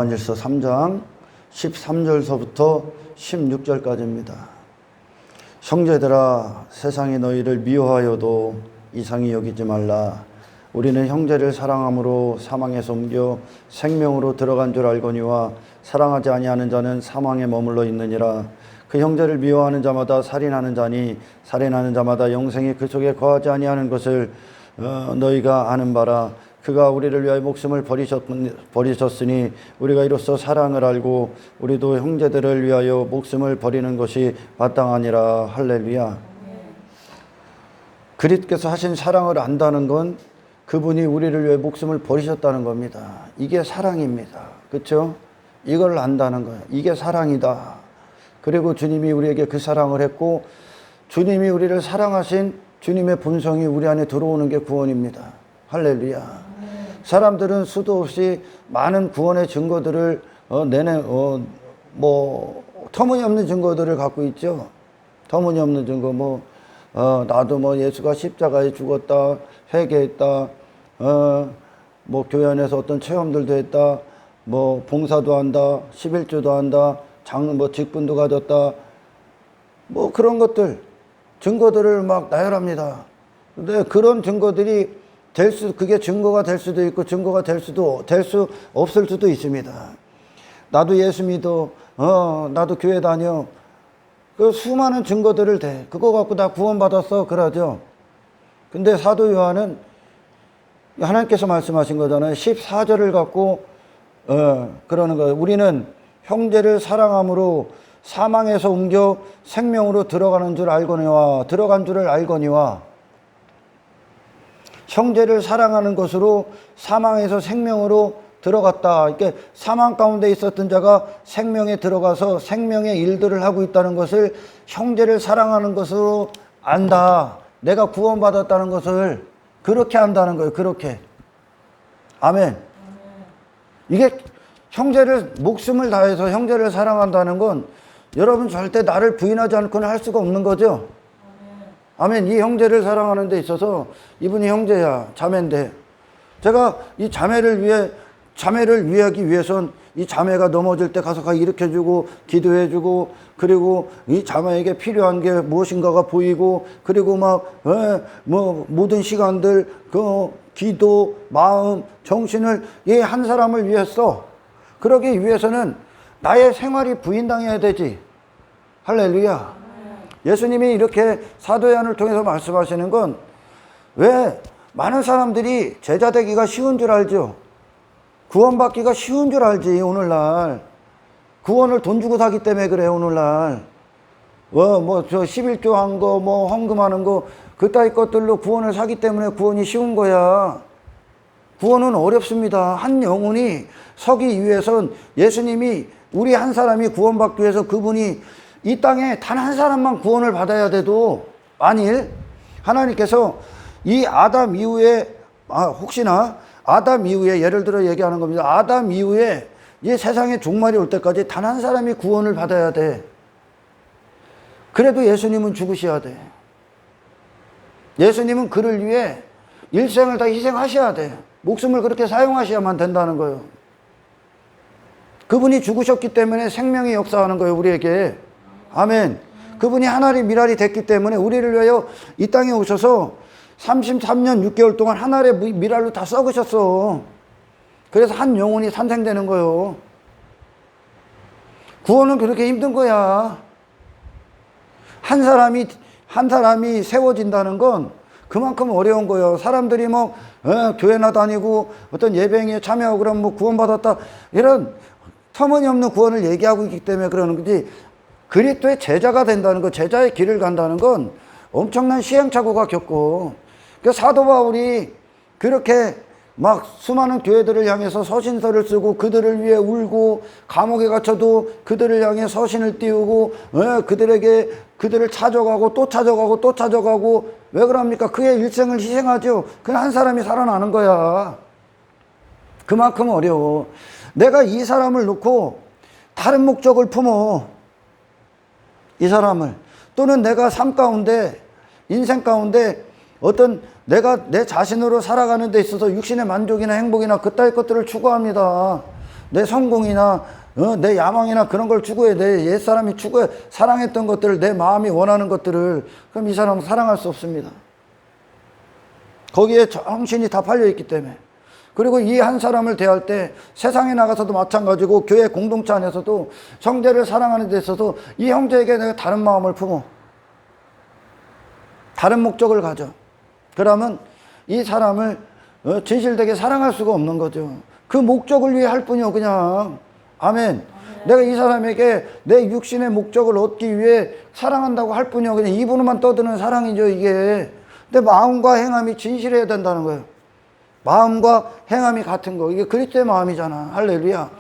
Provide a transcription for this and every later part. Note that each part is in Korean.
요한일서 3장 13절서부터 16절까지입니다. 형제들아, 세상이 너희를 미워하여도 이상히 여기지 말라. 우리는 형제를 사랑함으로 사망에서 옮겨 생명으로 들어간 줄 알거니와 사랑하지 아니하는 자는 사망에 머물러 있느니라. 그 형제를 미워하는 자마다 살인하는 자니 살인하는 자마다 영생이 그 속에 거하지 아니하는 것을 너희가 아는 바라. 그가 우리를 위하여 목숨을 버리셨으니 우리가 이로써 사랑을 알고 우리도 형제들을 위하여 목숨을 버리는 것이 마땅하니라. 할렐루야. 그리스도께서 하신 사랑을 안다는 건 그분이 우리를 위해 목숨을 버리셨다는 겁니다. 이게 사랑입니다. 그렇죠? 이걸 안다는 거예요. 이게 사랑이다. 그리고 주님이 우리에게 그 사랑을 했고 주님이 우리를 사랑하신 주님의 본성이 우리 안에 들어오는 게 구원입니다. 할렐루야. 사람들은 수도 없이 많은 구원의 증거들을 터무니없는 증거들을 갖고 있죠. 터무니없는 증거, 나도 예수가 십자가에 죽었다, 회개했다, 교회 안에서 어떤 체험들도 했다, 봉사도 한다, 11조도 한다, 직분도 가졌다, 그런 것들, 증거들을 막 나열합니다. 근데 그런 증거들이 그게 증거가 될 수도 있고 증거가 될 수 없을 수도 있습니다. 나도 예수 믿어, 나도 교회 다녀. 그 수많은 증거들을 대. 그거 갖고 나 구원받았어. 그러죠. 근데 사도 요한은 하나님께서 말씀하신 거잖아요. 14절을 갖고, 그러는 거예요. 우리는 형제를 사랑함으로 사망에서 옮겨 생명으로 들어간 줄을 알거니와 형제를 사랑하는 것으로 사망에서 생명으로 들어갔다. 이렇게 사망 가운데 있었던 자가 생명에 들어가서 생명의 일들을 하고 있다는 것을 형제를 사랑하는 것으로 안다. 내가 구원받았다는 것을 그렇게 안다는 거예요. 그렇게. 아멘. 이게 형제를 목숨을 다해서 형제를 사랑한다는 건 여러분 절대 나를 부인하지 않고는 할 수가 없는 거죠. 아멘. 이 형제를 사랑하는 데 있어서 이분이 형제야, 자매인데 제가 이 자매를 위하기 위해선 이 자매가 넘어질 때 가서 일으켜주고 기도해주고 그리고 이 자매에게 필요한 게 무엇인가가 보이고 그리고 모든 시간들 기도, 마음, 정신을 이 한 사람을 위해 써. 그러기 위해서는 나의 생활이 부인당해야 되지. 할렐루야. 예수님이 이렇게 사도 요한을 통해서 말씀하시는 건 왜 많은 사람들이 제자 되기가 쉬운 줄 알죠? 구원받기가 쉬운 줄 알지. 오늘날 구원을 돈 주고 사기 때문에 그래. 오늘날 저 11조 한 거 헌금하는 거 그따위 것들로 구원을 사기 때문에 구원이 쉬운 거야. 구원은 어렵습니다. 한 영혼이 서기 위해선 예수님이 우리 한 사람이 구원받기 위해서 그분이 이 땅에 단 한 사람만 구원을 받아야 돼도 만일 하나님께서 이 아담 이후에 혹시나 아담 이후에 예를 들어 얘기하는 겁니다. 아담 이후에 이 세상에 종말이 올 때까지 단 한 사람이 구원을 받아야 돼. 그래도 예수님은 죽으셔야 돼. 예수님은 그를 위해 일생을 다 희생하셔야 돼. 목숨을 그렇게 사용하셔야만 된다는 거예요. 그분이 죽으셨기 때문에 생명이 역사하는 거예요. 우리에게. 아멘. 그분이 하나님 미랄이 됐기 때문에 우리를 위하여 이 땅에 오셔서 33년 6개월 동안 하늘의 미랄로 다 썩으셨어. 그래서 한 영혼이 탄생되는 거예요. 구원은 그렇게 힘든 거야. 한 사람이 세워진다는 건 그만큼 어려운 거예요. 사람들이 교회나 다니고 어떤 예배행위에 참여하고 그러면 구원받았다. 이런 터무니없는 구원을 얘기하고 있기 때문에 그러는 거지. 그리스도의 제자가 된다는 것, 제자의 길을 간다는 건 엄청난 시행착오가 겪고, 사도 바울이 그렇게 수많은 교회들을 향해서 서신서를 쓰고 그들을 위해 울고 감옥에 갇혀도 그들을 향해 서신을 띄우고 그들을 찾아가고 또 찾아가고 또 찾아가고 왜 그럽니까? 그의 일생을 희생하죠. 그 한 사람이 살아나는 거야. 그만큼 어려워. 내가 이 사람을 놓고 다른 목적을 품어. 이 사람을. 또는 내가 삶 가운데, 인생 가운데 어떤 내가 내 자신으로 살아가는 데 있어서 육신의 만족이나 행복이나 그따위 것들을 추구합니다. 내 성공이나 내 야망이나 그런 걸 추구해. 내 옛사람이 추구해 사랑했던 것들을, 내 마음이 원하는 것들을, 그럼 이 사람은 사랑할 수 없습니다. 거기에 정신이 다 팔려있기 때문에. 그리고 이 한 사람을 대할 때 세상에 나가서도 마찬가지고 교회 공동체 안에서도 형제를 사랑하는 데 있어서 이 형제에게 내가 다른 마음을 품어, 다른 목적을 가져. 그러면 이 사람을 진실되게 사랑할 수가 없는 거죠. 그 목적을 위해 할 뿐이요, 그냥. 아멘. 내가 이 사람에게 내 육신의 목적을 얻기 위해 사랑한다고 할 뿐이요, 그냥 입으로만 떠드는 사랑이죠, 이게. 근데 마음과 행함이 진실해야 된다는 거예요. 마음과 행함이 같은 거. 이게 그리스도의 마음이잖아. 할렐루야.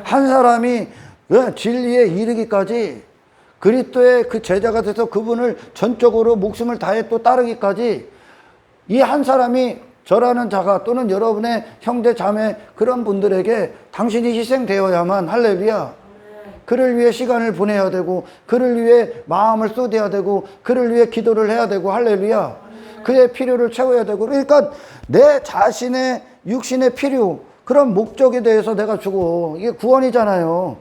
한 사람이 진리에 이르기까지, 그리스도의 그 제자가 돼서 그분을 전적으로 목숨을 다해 또 따르기까지, 이 한 사람이 저라는 자가 또는 여러분의 형제 자매 그런 분들에게 당신이 희생되어야만, 할렐루야, 그를 위해 시간을 보내야 되고, 그를 위해 마음을 쏟아야 되고, 그를 위해 기도를 해야 되고, 할렐루야, 그의 필요를 채워야 되고. 그러니까 내 자신의 육신의 필요, 그런 목적에 대해서 내가 주고, 이게 구원이잖아요.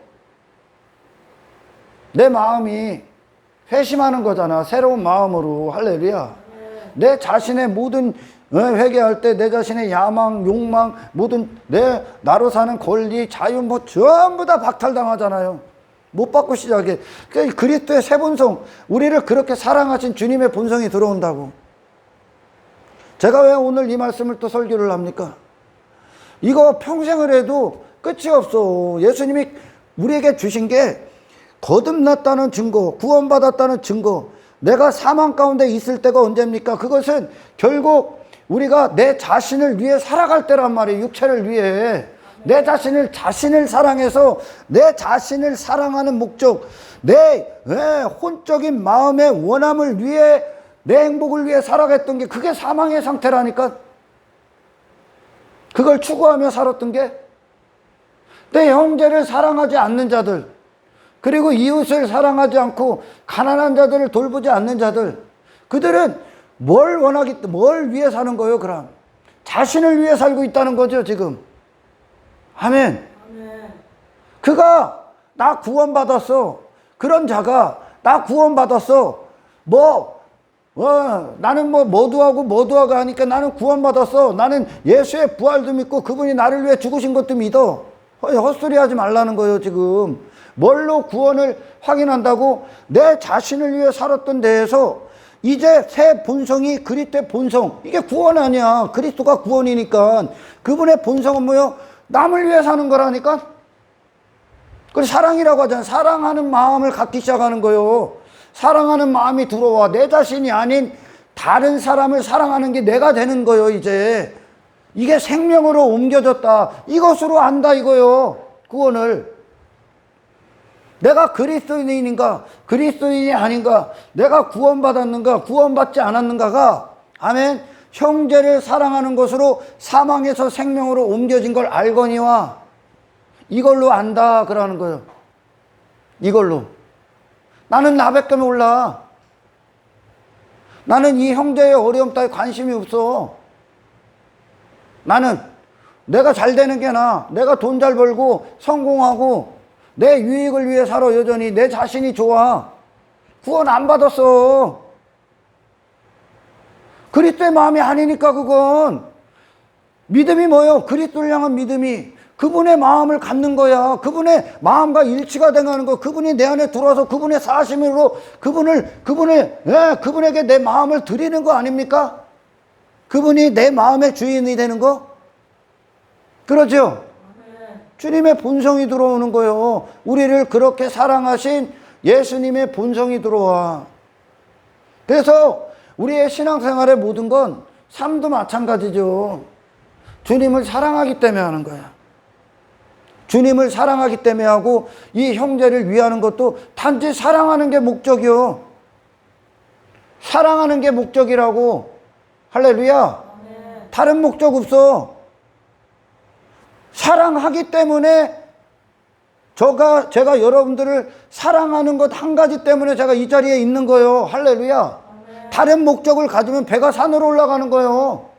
내 마음이 회심하는 거잖아, 새로운 마음으로. 할렐루야. 내 자신의 모든 회개할 때 내 자신의 야망, 욕망, 모든 나로 사는 권리, 자유 뭐 전부 다 박탈당하잖아요. 못 받고 시작해. 그러니까 그리스도의 새 본성, 우리를 그렇게 사랑하신 주님의 본성이 들어온다고. 제가 왜 오늘 이 말씀을 또 설교를 합니까? 이거 평생을 해도 끝이 없어. 예수님이 우리에게 주신 게 거듭났다는 증거, 구원받았다는 증거, 내가 사망 가운데 있을 때가 언제입니까? 그것은 결국 우리가 내 자신을 위해 살아갈 때란 말이에요. 육체를 위해. 내 자신을 사랑해서 내 자신을 사랑하는 목적, 내 혼적인 마음의 원함을 위해, 내 행복을 위해 살아갔던 게, 그게 사망의 상태라니까. 그걸 추구하며 살았던 게, 내 형제를 사랑하지 않는 자들, 그리고 이웃을 사랑하지 않고 가난한 자들을 돌보지 않는 자들, 그들은 뭘 위해 사는 거예요, 그럼? 자신을 위해 살고 있다는 거죠, 지금. 아멘. 그가 나 구원받았어. 그런 자가 나 구원받았어. 나는 뭐도 하고 하니까 나는 구원받았어. 나는 예수의 부활도 믿고 그분이 나를 위해 죽으신 것도 믿어. 헛소리 하지 말라는 거예요, 지금. 뭘로 구원을 확인한다고? 내 자신을 위해 살았던 데에서 이제 새 본성이 그리스도의 본성. 이게 구원 아니야. 그리스도가 구원이니까. 그분의 본성은 뭐요? 남을 위해 사는 거라니까. 그래서 사랑이라고 하잖아. 사랑하는 마음을 갖기 시작하는 거예요. 사랑하는 마음이 들어와. 내 자신이 아닌 다른 사람을 사랑하는 게 내가 되는 거예요, 이제. 이게 생명으로 옮겨졌다. 이것으로 안다, 이거요. 구원을. 내가 그리스도인인가, 그리스도인이 아닌가, 내가 구원받았는가, 구원받지 않았는가가, 아멘, 형제를 사랑하는 것으로 사망에서 생명으로 옮겨진 걸 알거니와, 이걸로 안다 그러는 거예요. 이걸로. 나는 나밖에 몰라. 나는 이 형제의 어려움 따위 관심이 없어. 나는 내가 잘 되는 게 나아. 내가 돈 잘 벌고 성공하고 내 유익을 위해 살아. 여전히 내 자신이 좋아. 구원 안 받았어. 그리스도의 마음이 아니니까. 그건 믿음이 뭐예요? 그리스도를 향한 믿음이 그분의 마음을 갖는 거야. 그분의 마음과 일치가 돼가는 거. 그분이 내 안에 들어와서 그분의 사심으로 그분에게 내 마음을 드리는 거 아닙니까? 그분이 내 마음의 주인이 되는 거. 그렇죠? 주님의 본성이 들어오는 거예요. 우리를 그렇게 사랑하신 예수님의 본성이 들어와. 그래서 우리의 신앙생활의 모든 건 삶도 마찬가지죠. 주님을 사랑하기 때문에 하는 거야. 주님을 사랑하기 때문에 하고, 이 형제를 위하는 것도 단지 사랑하는 게 목적이요. 사랑하는 게 목적이라고. 할렐루야. 다른 목적 없어. 사랑하기 때문에 제가 여러분들을 사랑하는 것 한 가지 때문에 제가 이 자리에 있는 거예요. 할렐루야. 다른 목적을 가지면 배가 산으로 올라가는 거예요.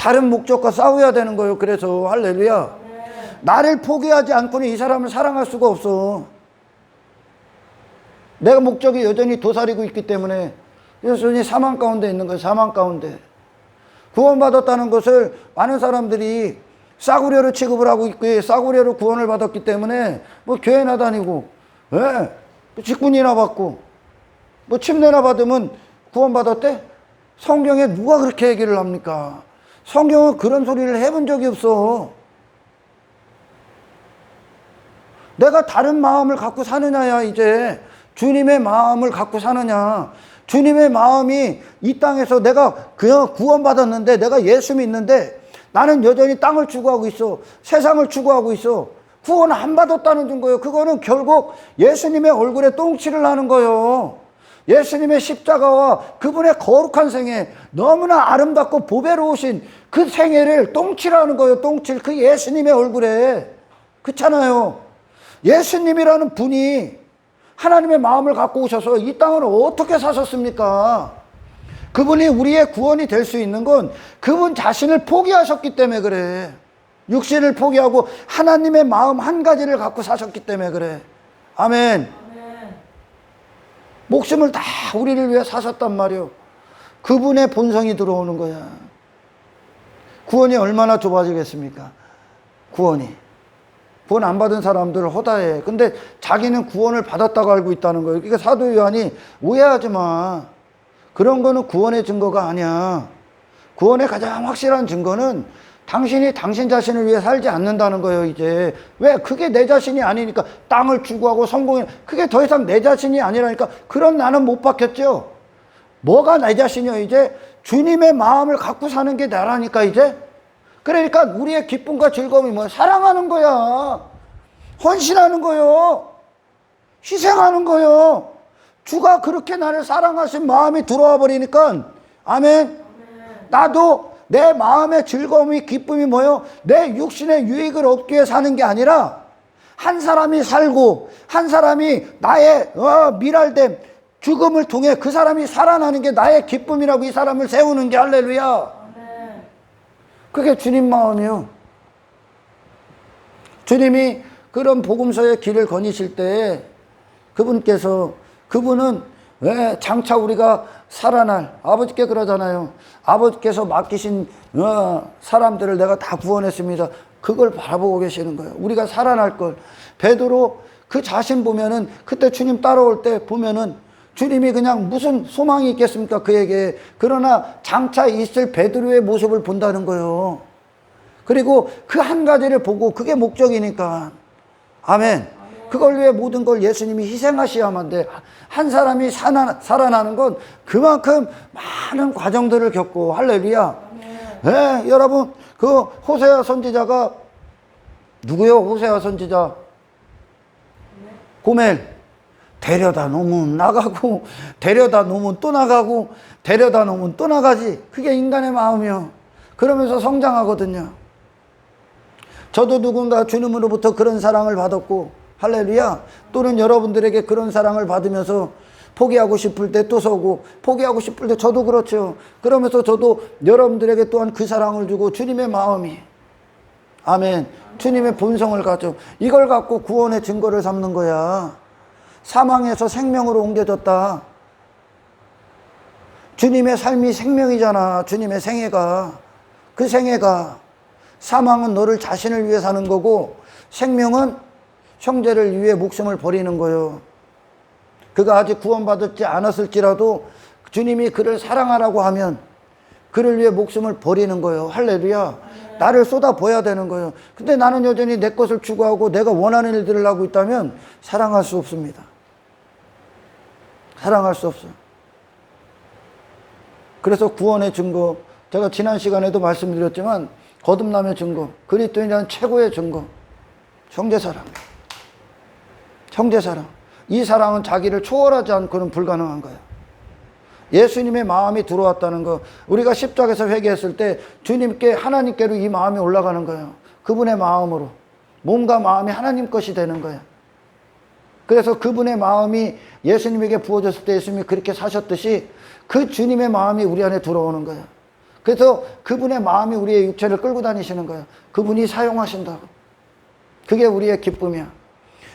다른 목적과 싸워야 되는 거예요. 그래서 할렐루야. 나를 포기하지 않고는 이 사람을 사랑할 수가 없어. 내가 목적이 여전히 도사리고 있기 때문에 여전히 사망 가운데 있는 거예요. 사망 가운데. 구원받았다는 것을 많은 사람들이 싸구려로 취급을 하고 있고, 싸구려로 구원을 받았기 때문에 뭐 교회나 다니고, 예, 직분이나 받고, 뭐 침례나 받으면 구원받았대? 성경에 누가 그렇게 얘기를 합니까? 성경은 그런 소리를 해본 적이 없어. 내가 다른 마음을 갖고 사느냐야. 이제 주님의 마음을 갖고 사느냐. 주님의 마음이 이 땅에서 내가 그냥 구원받았는데, 내가 예수 믿는데 나는 여전히 땅을 추구하고 있어. 세상을 추구하고 있어. 구원 안 받았다는 증거예요. 그거는 결국 예수님의 얼굴에 똥칠을 하는 거예요. 예수님의 십자가와 그분의 거룩한 생애, 너무나 아름답고 보배로우신 그 생애를 똥칠하는 거예요. 똥칠. 그 예수님의 얼굴에. 그렇잖아요. 예수님이라는 분이 하나님의 마음을 갖고 오셔서 이 땅을 어떻게 사셨습니까? 그분이 우리의 구원이 될 수 있는 건 그분 자신을 포기하셨기 때문에 그래. 육신을 포기하고 하나님의 마음 한 가지를 갖고 사셨기 때문에 그래. 아멘. 목숨을 다 우리를 위해 사셨단 말이요. 그분의 본성이 들어오는 거야. 구원이 얼마나 좁아지겠습니까? 구원이. 구원 안 받은 사람들 허다해. 근데 자기는 구원을 받았다고 알고 있다는 거예요. 그러니까 사도 요한이 오해하지 마. 그런 거는 구원의 증거가 아니야. 구원의 가장 확실한 증거는 당신이 당신 자신을 위해 살지 않는다는 거예요. 이제 왜? 그게 내 자신이 아니니까. 땅을 추구하고 성공해, 그게 더 이상 내 자신이 아니라니까. 그런 나는 못 바뀌었죠. 뭐가 내 자신이요? 이제 주님의 마음을 갖고 사는 게 나라니까. 이제 그러니까 우리의 기쁨과 즐거움이 뭐야? 사랑하는 거야. 헌신하는 거요. 희생하는 거요. 주가 그렇게 나를 사랑하신 마음이 들어와 버리니까, 아멘. 나도 내 마음의 즐거움이, 기쁨이 뭐요? 내 육신의 유익을 얻기 위해 사는 게 아니라 한 사람이 살고 한 사람이 나의 미랄됨, 죽음을 통해 그 사람이 살아나는 게 나의 기쁨이라고 이 사람을 세우는 게. 할렐루야. 그게 주님 마음이요. 주님이 그런 복음서의 길을 거니실 때 그분은 왜 장차 우리가 살아날, 아버지께 그러잖아요. 아버지께서 맡기신 사람들을 내가 다 구원했습니다. 그걸 바라보고 계시는 거예요. 우리가 살아날 걸. 베드로 그 자신 보면은, 그때 주님 따라올 때 보면은 주님이 그냥 무슨 소망이 있겠습니까? 그에게. 그러나 장차 있을 베드로의 모습을 본다는 거예요. 그리고 그 한 가지를 보고, 그게 목적이니까. 아멘. 그걸 위해 모든 걸 예수님이 희생하셔야만 돼. 한 사람이 살아나는 건 그만큼 많은 과정들을 겪고. 할렐루야. 네, 여러분, 그 호세아 선지자가 누구요? 호세아 선지자. 고멜. 데려다 놓으면 나가고, 데려다 놓으면 또 나가고, 데려다 놓으면 또 나가지. 그게 인간의 마음이요. 그러면서 성장하거든요. 저도 누군가 주님으로부터 그런 사랑을 받았고, 할렐루야. 또는 여러분들에게 그런 사랑을 받으면서 포기하고 싶을 때 또 서고, 포기하고 싶을 때 저도 그렇죠. 그러면서 저도 여러분들에게 또한 그 사랑을 주고, 주님의 마음이, 아멘, 주님의 본성을 가져, 이걸 갖고 구원의 증거를 삼는 거야. 사망에서 생명으로 옮겨졌다. 주님의 삶이 생명이잖아. 주님의 생애가. 그 생애가, 사망은 너를 자신을 위해 사는 거고, 생명은 형제를 위해 목숨을 버리는 거예요. 그가 아직 구원받지 않았을지라도 주님이 그를 사랑하라고 하면 그를 위해 목숨을 버리는 거예요. 할렐루야. 나를 쏟아부어야 되는 거예요. 근데 나는 여전히 내 것을 추구하고 내가 원하는 일들을 하고 있다면 사랑할 수 없습니다. 사랑할 수 없어요. 그래서 구원의 증거, 제가 지난 시간에도 말씀드렸지만 거듭남의 증거, 그리스도인이라는 최고의 증거, 형제사랑. 형제사랑. 이 사랑은 자기를 초월하지 않고는 불가능한 거예요. 예수님의 마음이 들어왔다는 거, 우리가 십자가에서 회개했을 때 주님께, 하나님께로 이 마음이 올라가는 거예요. 그분의 마음으로. 몸과 마음이 하나님 것이 되는 거예요. 그래서 그분의 마음이 예수님에게 부어졌을 때 예수님이 그렇게 사셨듯이 그 주님의 마음이 우리 안에 들어오는 거예요. 그래서 그분의 마음이 우리의 육체를 끌고 다니시는 거예요. 그분이 사용하신다고. 그게 우리의 기쁨이야.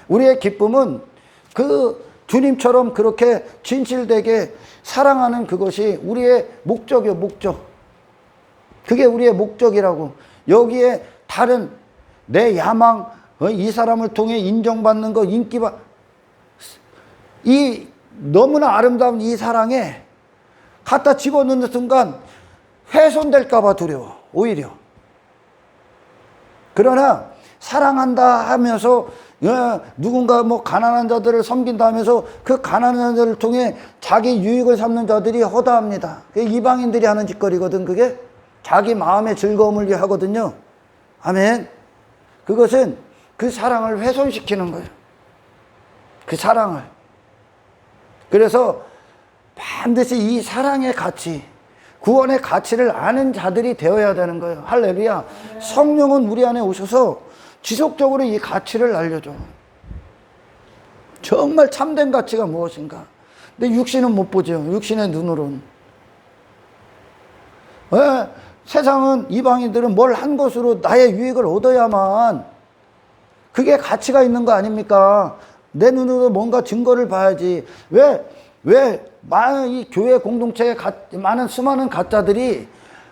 우리의 기쁨은 그 주님처럼 그렇게 진실되게 사랑하는 그것이 우리의 목적이요, 목적. 그게 우리의 목적이라고. 여기에 다른 내 야망, 이 사람을 통해 인정받는 거, 이 너무나 아름다운 이 사랑에 갖다 집어넣는 순간 훼손될까봐 두려워, 오히려. 그러나 사랑한다 하면서 누군가 뭐 가난한 자들을 섬긴다 하면서 그 가난한 자들을 통해 자기 유익을 삼는 자들이 허다합니다. 그게 이방인들이 하는 짓거리거든. 그게 자기 마음의 즐거움을 위해 하거든요. 아멘. 그것은 그 사랑을 훼손시키는 거예요. 그 사랑을. 그래서 반드시 이 사랑의 가치, 구원의 가치를 아는 자들이 되어야 되는 거예요. 할렐루야. 성령은 우리 안에 오셔서 지속적으로 이 가치를 알려줘. 정말 참된 가치가 무엇인가. 근데 육신은 못 보죠. 육신의 눈으로는. 왜? 세상은, 이방인들은 뭘 한 것으로 나의 유익을 얻어야만 그게 가치가 있는 거 아닙니까? 내 눈으로 뭔가 증거를 봐야지. 왜 많은 이 교회 공동체에 많은 수많은 가짜들이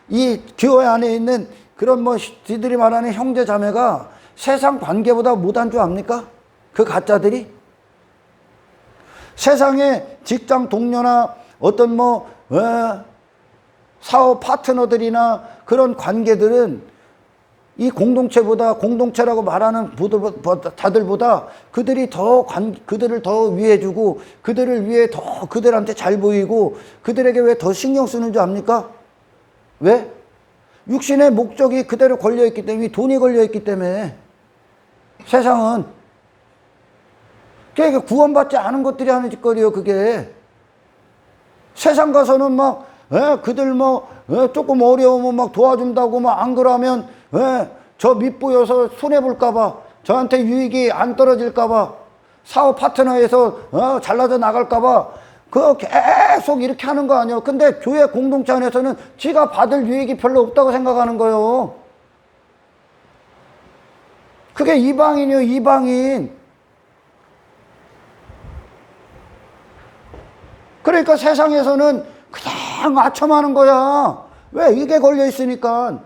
이 교회 안에 있는 그런 뭐 지들이 말하는 형제 자매가 세상 관계보다 못한 줄 압니까? 그 가짜들이? 세상의 직장 동료나 어떤 뭐 사업 파트너들이나 그런 관계들은 이 공동체보다, 공동체라고 말하는 자들보다 그들을 더 위해주고 그들을 위해 더 그들한테 잘 보이고 그들에게 왜 더 신경 쓰는 줄 압니까? 왜? 육신의 목적이 그대로 걸려있기 때문에, 돈이 걸려있기 때문에. 세상은 그게 구원받지 않은 것들이 하는 짓거리요. 그게 세상 가서는 막 그들 뭐 조금 어려우면 막 도와준다고 막 안 그러면 저 밑보여서 손해볼까봐, 저한테 유익이 안 떨어질까봐, 사업 파트너에서 잘라져 나갈까봐 그거 계속 이렇게 하는 거 아니에요. 근데 교회 공동체 안에서는 지가 받을 유익이 별로 없다고 생각하는 거예요. 그게 이방인이요, 이방인. 그러니까 세상에서는 그냥 아첨하는 거야. 왜? 이게 걸려 있으니까.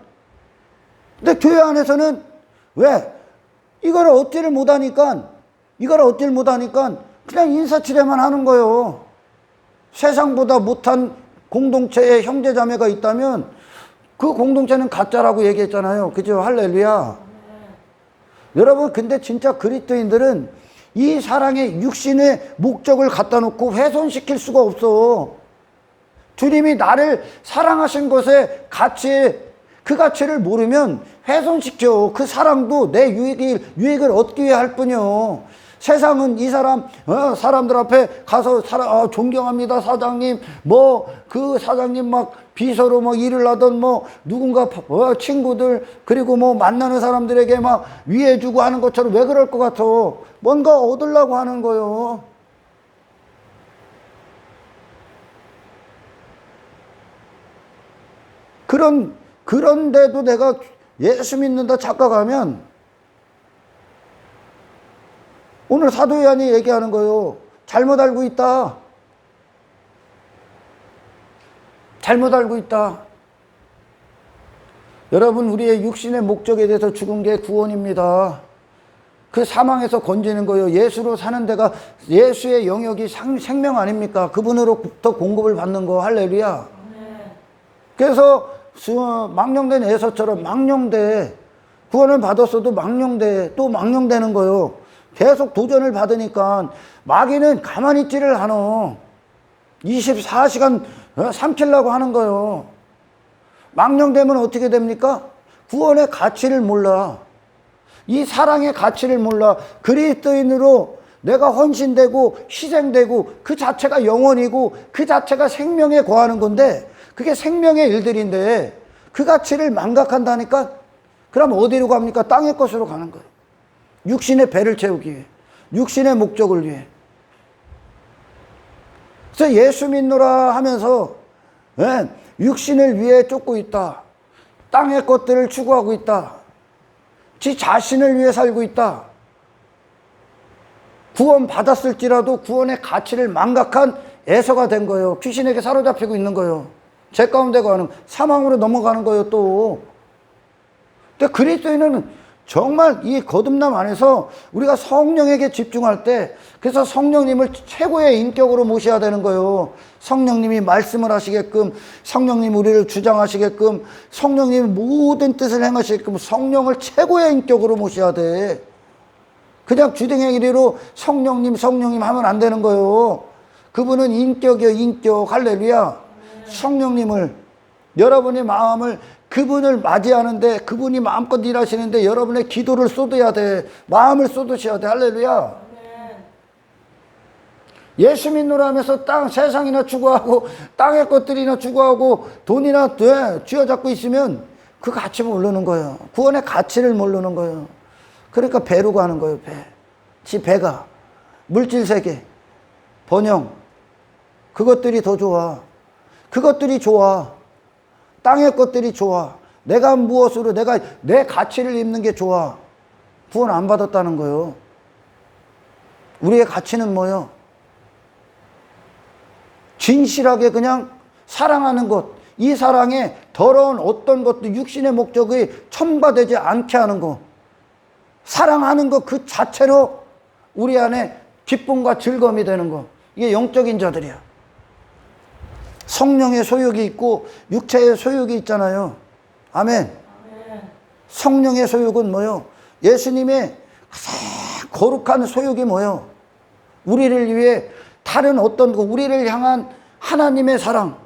근데 교회 안에서는 왜? 이걸 얻지를 못하니까 그냥 인사치레만 하는 거예요. 세상보다 못한 공동체에 형제자매가 있다면 그 공동체는 가짜라고 얘기했잖아요. 그죠? 할렐루야. 여러분, 근데 진짜 그리스도인들은 이 사랑의 육신의 목적을 갖다 놓고 훼손시킬 수가 없어. 주님이 나를 사랑하신 것의 가치, 그 가치를 모르면 훼손시켜. 그 사랑도 내 유익을 얻기 위해 할 뿐이요. 세상은 이 사람들 앞에 가서 존경합니다, 사장님. 그 사장님 막 비서로 뭐 일을 하던 누군가 친구들, 그리고 만나는 사람들에게 막 위해주고 하는 것처럼 왜 그럴 것 같아? 뭔가 얻으려고 하는 거요. 그런데도 내가 예수 믿는다 착각하면, 오늘 사도 요한이 얘기하는 거예요. 잘못 알고 있다. 잘못 알고 있다. 여러분, 우리의 육신의 목적에 대해서 죽은 게 구원입니다. 그 사망에서 건지는 거예요. 예수로 사는 데가, 예수의 영역이 생명 아닙니까? 그분으로부터 공급을 받는 거. 할렐루야. 그래서 망령된 에서처럼 망령돼. 구원을 받았어도 망령돼. 또 망령되는 거예요. 계속 도전을 받으니까 마귀는 가만히 있지를 않아. 24시간 삼키려고 하는 거예요. 망령되면 어떻게 됩니까? 구원의 가치를 몰라. 이 사랑의 가치를 몰라. 그리스도인으로 내가 헌신되고 희생되고 그 자체가 영원이고 그 자체가 생명에 거하는 건데, 그게 생명의 일들인데 그 가치를 망각한다니까. 그럼 어디로 갑니까? 땅의 것으로 가는 거예요. 육신의 배를 채우기 위해, 육신의 목적을 위해. 그래서 예수 믿노라 하면서 육신을 위해 쫓고 있다. 땅의 것들을 추구하고 있다. 지 자신을 위해 살고 있다. 구원 받았을지라도 구원의 가치를 망각한 에서가 된 거예요. 귀신에게 사로잡히고 있는 거예요. 죄 가운데 가는, 사망으로 넘어가는 거예요, 또. 근데 그리스도인은 정말 이 거듭남 안에서 우리가 성령에게 집중할 때, 그래서 성령님을 최고의 인격으로 모셔야 되는 거예요. 성령님이 말씀을 하시게끔, 성령님 우리를 주장하시게끔, 성령님이 모든 뜻을 행하시게끔 성령을 최고의 인격으로 모셔야 돼. 그냥 주댕행이로 성령님 하면 안 되는 거예요. 그분은 인격이요, 인격. 할렐루야. 성령님을, 여러분의 마음을, 그분을 맞이하는데, 그분이 마음껏 일하시는데 여러분의 기도를 쏟아야 돼. 마음을 쏟으셔야 돼. 할렐루야. 예수 믿노라면서 세상이나 추구하고 땅의 것들이나 추구하고 돈이나 쥐어잡고 있으면 그 가치 모르는 거예요. 구원의 가치를 모르는 거예요. 그러니까 배로 가는 거예요. 배가 물질 세계, 번영, 그것들이 더 좋아. 그것들이 좋아. 땅의 것들이 좋아. 내가 무엇으로 내 가치를 입는 게 좋아. 구원 안 받았다는 거예요. 우리의 가치는 뭐예요? 진실하게 그냥 사랑하는 것, 이 사랑에 더러운 어떤 것도 육신의 목적이 첨가되지 않게 하는 것, 사랑하는 것 그 자체로 우리 안에 기쁨과 즐거움이 되는 것, 이게 영적인 자들이야. 성령의 소욕이 있고 육체의 소욕이 있잖아요. 아멘. 성령의 소욕은 뭐요? 예수님의 거룩한 소욕이 뭐요? 우리를 위해 다른 어떤 거, 우리를 향한 하나님의 사랑,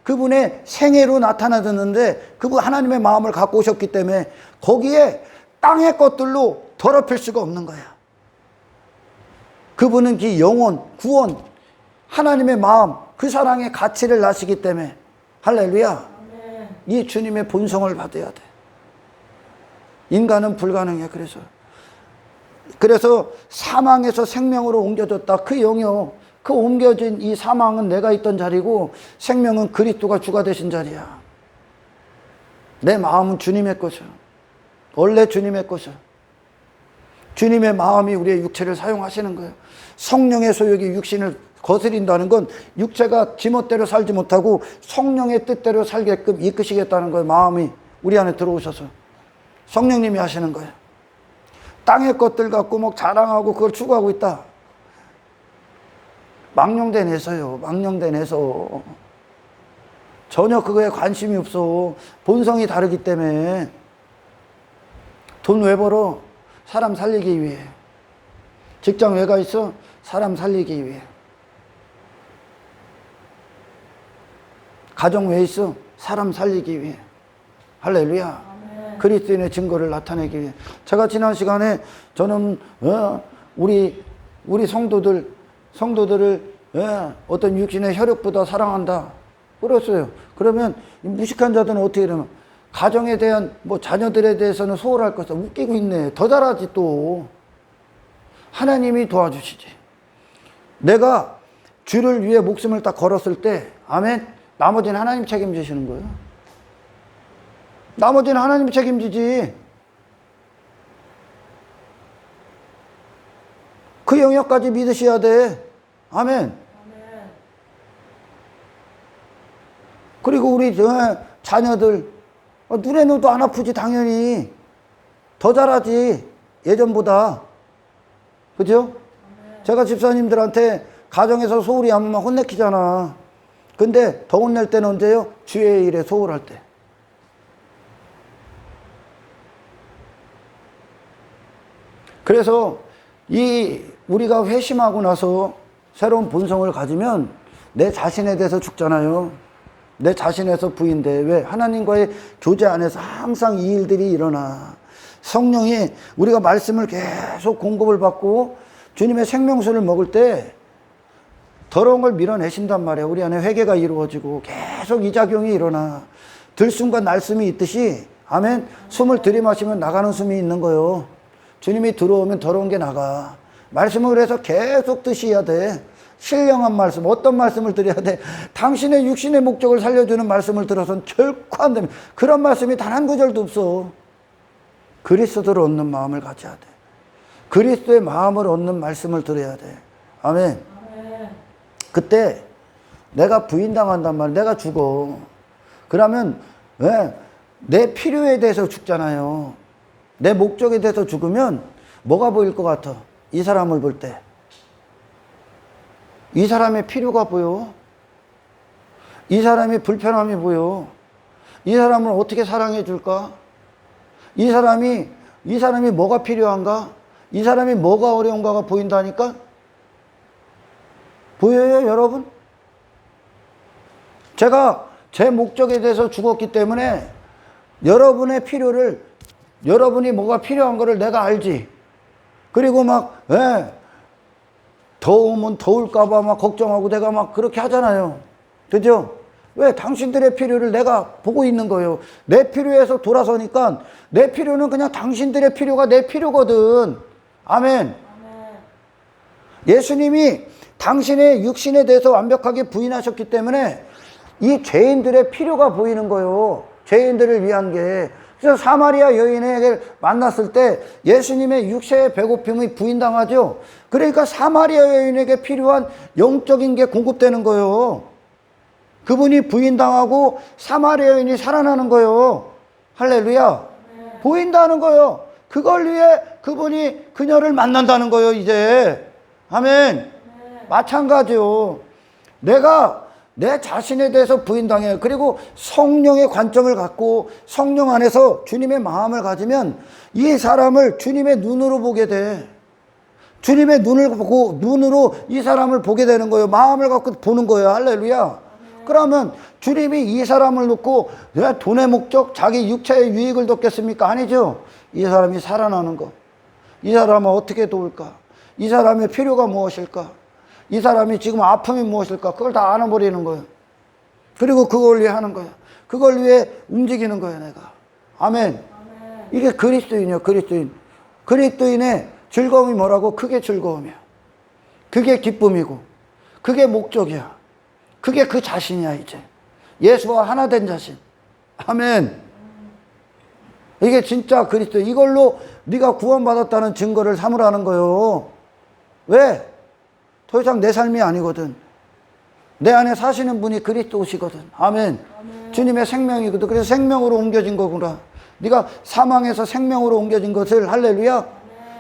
그분의 생애로 나타나졌는데 그분 하나님의 마음을 갖고 오셨기 때문에 거기에 땅의 것들로 더럽힐 수가 없는 거야. 그분은 그 영혼, 구원, 하나님의 마음, 그 사랑의 가치를 나시기 때문에 할렐루야. 이 주님의 본성을 받아야 돼. 인간은 불가능해. 그래서 사망에서 생명으로 옮겨졌다. 그 영이요. 그 옮겨진 이 사망은 내가 있던 자리고 생명은 그리스도가 주가 되신 자리야. 내 마음은 주님의 것이야. 원래 주님의 것이야. 주님의 마음이 우리의 육체를 사용하시는 거예요. 성령의 소욕이 육신을 거스린다는 건 육체가 지멋대로 살지 못하고 성령의 뜻대로 살게끔 이끄시겠다는 거예요. 마음이 우리 안에 들어오셔서 성령님이 하시는 거예요. 땅의 것들 갖고 막 자랑하고 그걸 추구하고 있다. 망령된 애서요. 망령된 애서. 전혀 그거에 관심이 없어. 본성이 다르기 때문에. 돈 왜 벌어? 사람 살리기 위해. 직장 왜 가 있어? 사람 살리기 위해. 가정 왜 있어? 사람 살리기 위해. 할렐루야. 그리스도인의 증거를 나타내기 위해. 제가 지난 시간에 저는 우리 성도들을 어떤 육신의 혈육보다 사랑한다 그랬어요. 그러면 무식한 자들은 어떻게 되면 가정에 대한 자녀들에 대해서는 소홀할 것이다. 웃기고 있네. 더 잘하지 또. 하나님이 도와주시지. 내가 주를 위해 목숨을 딱 걸었을 때 아멘. 나머지는 하나님 책임지시는 거예요. 나머지는 하나님 책임지지. 그 영역까지 믿으셔야 돼. 아멘. 그리고 우리 자녀들 눈에 넣어도 안 아프지. 당연히 더 잘하지. 예전보다. 그죠? 제가 집사님들한테 가정에서 소홀히 하면 막 혼내키잖아. 근데 더 혼낼 때는 언제요? 주의 일에 소홀할 때. 그래서 우리가 회심하고 나서 새로운 본성을 가지면 내 자신에 대해서 죽잖아요. 내 자신에서 부인돼. 왜? 하나님과의 교제 안에서 항상 이 일들이 일어나. 성령이 우리가 말씀을 계속 공급을 받고 주님의 생명수를 먹을 때 더러운 걸 밀어내신단 말이에요. 우리 안에 회개가 이루어지고 계속 이 작용이 일어나. 들숨과 날숨이 있듯이 아멘. 숨을 들이마시면 나가는 숨이 있는 거예요. 주님이 들어오면 더러운 게 나가. 말씀을 그래서 계속 드셔야 돼. 신령한 말씀, 어떤 말씀을 드려야 돼? 당신의 육신의 목적을 살려주는 말씀을 들어서는 결코 안 됩니다. 그런 말씀이 단 한 구절도 없어. 그리스도를 얻는 마음을 가져야 돼. 그리스도의 마음을 얻는 말씀을 들어야 돼. 아멘. 그때 내가 부인당한단 말이야. 내가 죽어. 그러면 왜? 내 필요에 대해서 죽잖아요. 내 목적에 대해서 죽으면 뭐가 보일 것 같아? 이 사람을 볼 때. 이 사람의 필요가 보여. 이 사람의 불편함이 보여. 이 사람을 어떻게 사랑해 줄까? 이 사람이 뭐가 필요한가? 이 사람이 뭐가 어려운가가 보인다니까? 보여요, 여러분? 제가 제 목적에 대해서 죽었기 때문에 여러분의 필요를, 여러분이 뭐가 필요한 거를 내가 알지. 그리고 막, 더우면 더울까봐 막 걱정하고 내가 막 그렇게 하잖아요. 그죠? 왜? 당신들의 필요를 내가 보고 있는 거예요. 내 필요에서 돌아서니까 내 필요는 그냥 당신들의 필요가 내 필요거든. 아멘. 예수님이 당신의 육신에 대해서 완벽하게 부인하셨기 때문에 이 죄인들의 필요가 보이는 거예요. 죄인들을 위한 게. 그래서 사마리아 여인에게 만났을 때 예수님의 육체의 배고픔이 부인당하죠. 그러니까 사마리아 여인에게 필요한 영적인 게 공급되는 거예요. 그분이 부인당하고 사마리아 여인이 살아나는 거예요. 할렐루야. 보인다는 거예요. 그걸 위해 그분이 그녀를 만난다는 거예요, 이제. 아멘. 마찬가지요. 내가 내 자신에 대해서 부인당해요. 그리고 성령의 관점을 갖고 성령 안에서 주님의 마음을 가지면 이 사람을 주님의 눈으로 보게 돼. 주님의 눈을 보고 눈으로 이 사람을 보게 되는 거예요. 마음을 갖고 보는 거예요. 할렐루야. 그러면 주님이 이 사람을 놓고 왜 돈의 목적, 자기 육체의 유익을 돕겠습니까? 아니죠. 이 사람이 살아나는 거. 이 사람을 어떻게 도울까? 이 사람의 필요가 무엇일까? 이 사람이 지금 아픔이 무엇일까? 그걸 다 알아버리는 거예요. 그리고 그걸 위해 하는 거예요. 그걸 위해 움직이는 거예요, 내가. 아멘. 이게 그리스도인이에요, 그리스도인. 그리스도인의 즐거움이 뭐라고? 그게 즐거움이야. 그게 기쁨이고, 그게 목적이야. 그게 그 자신이야, 이제. 예수와 하나 된 자신. 아멘. 이게 진짜 그리스도. 이걸로 네가 구원받았다는 증거를 삼으라는 거예요. 왜? 더 이상 내 삶이 아니거든. 내 안에 사시는 분이 그리스도시거든. 아멘. 주님의 생명이거든. 그래서 생명으로 옮겨진 거구나. 네가 사망에서 생명으로 옮겨진 것을 할렐루야.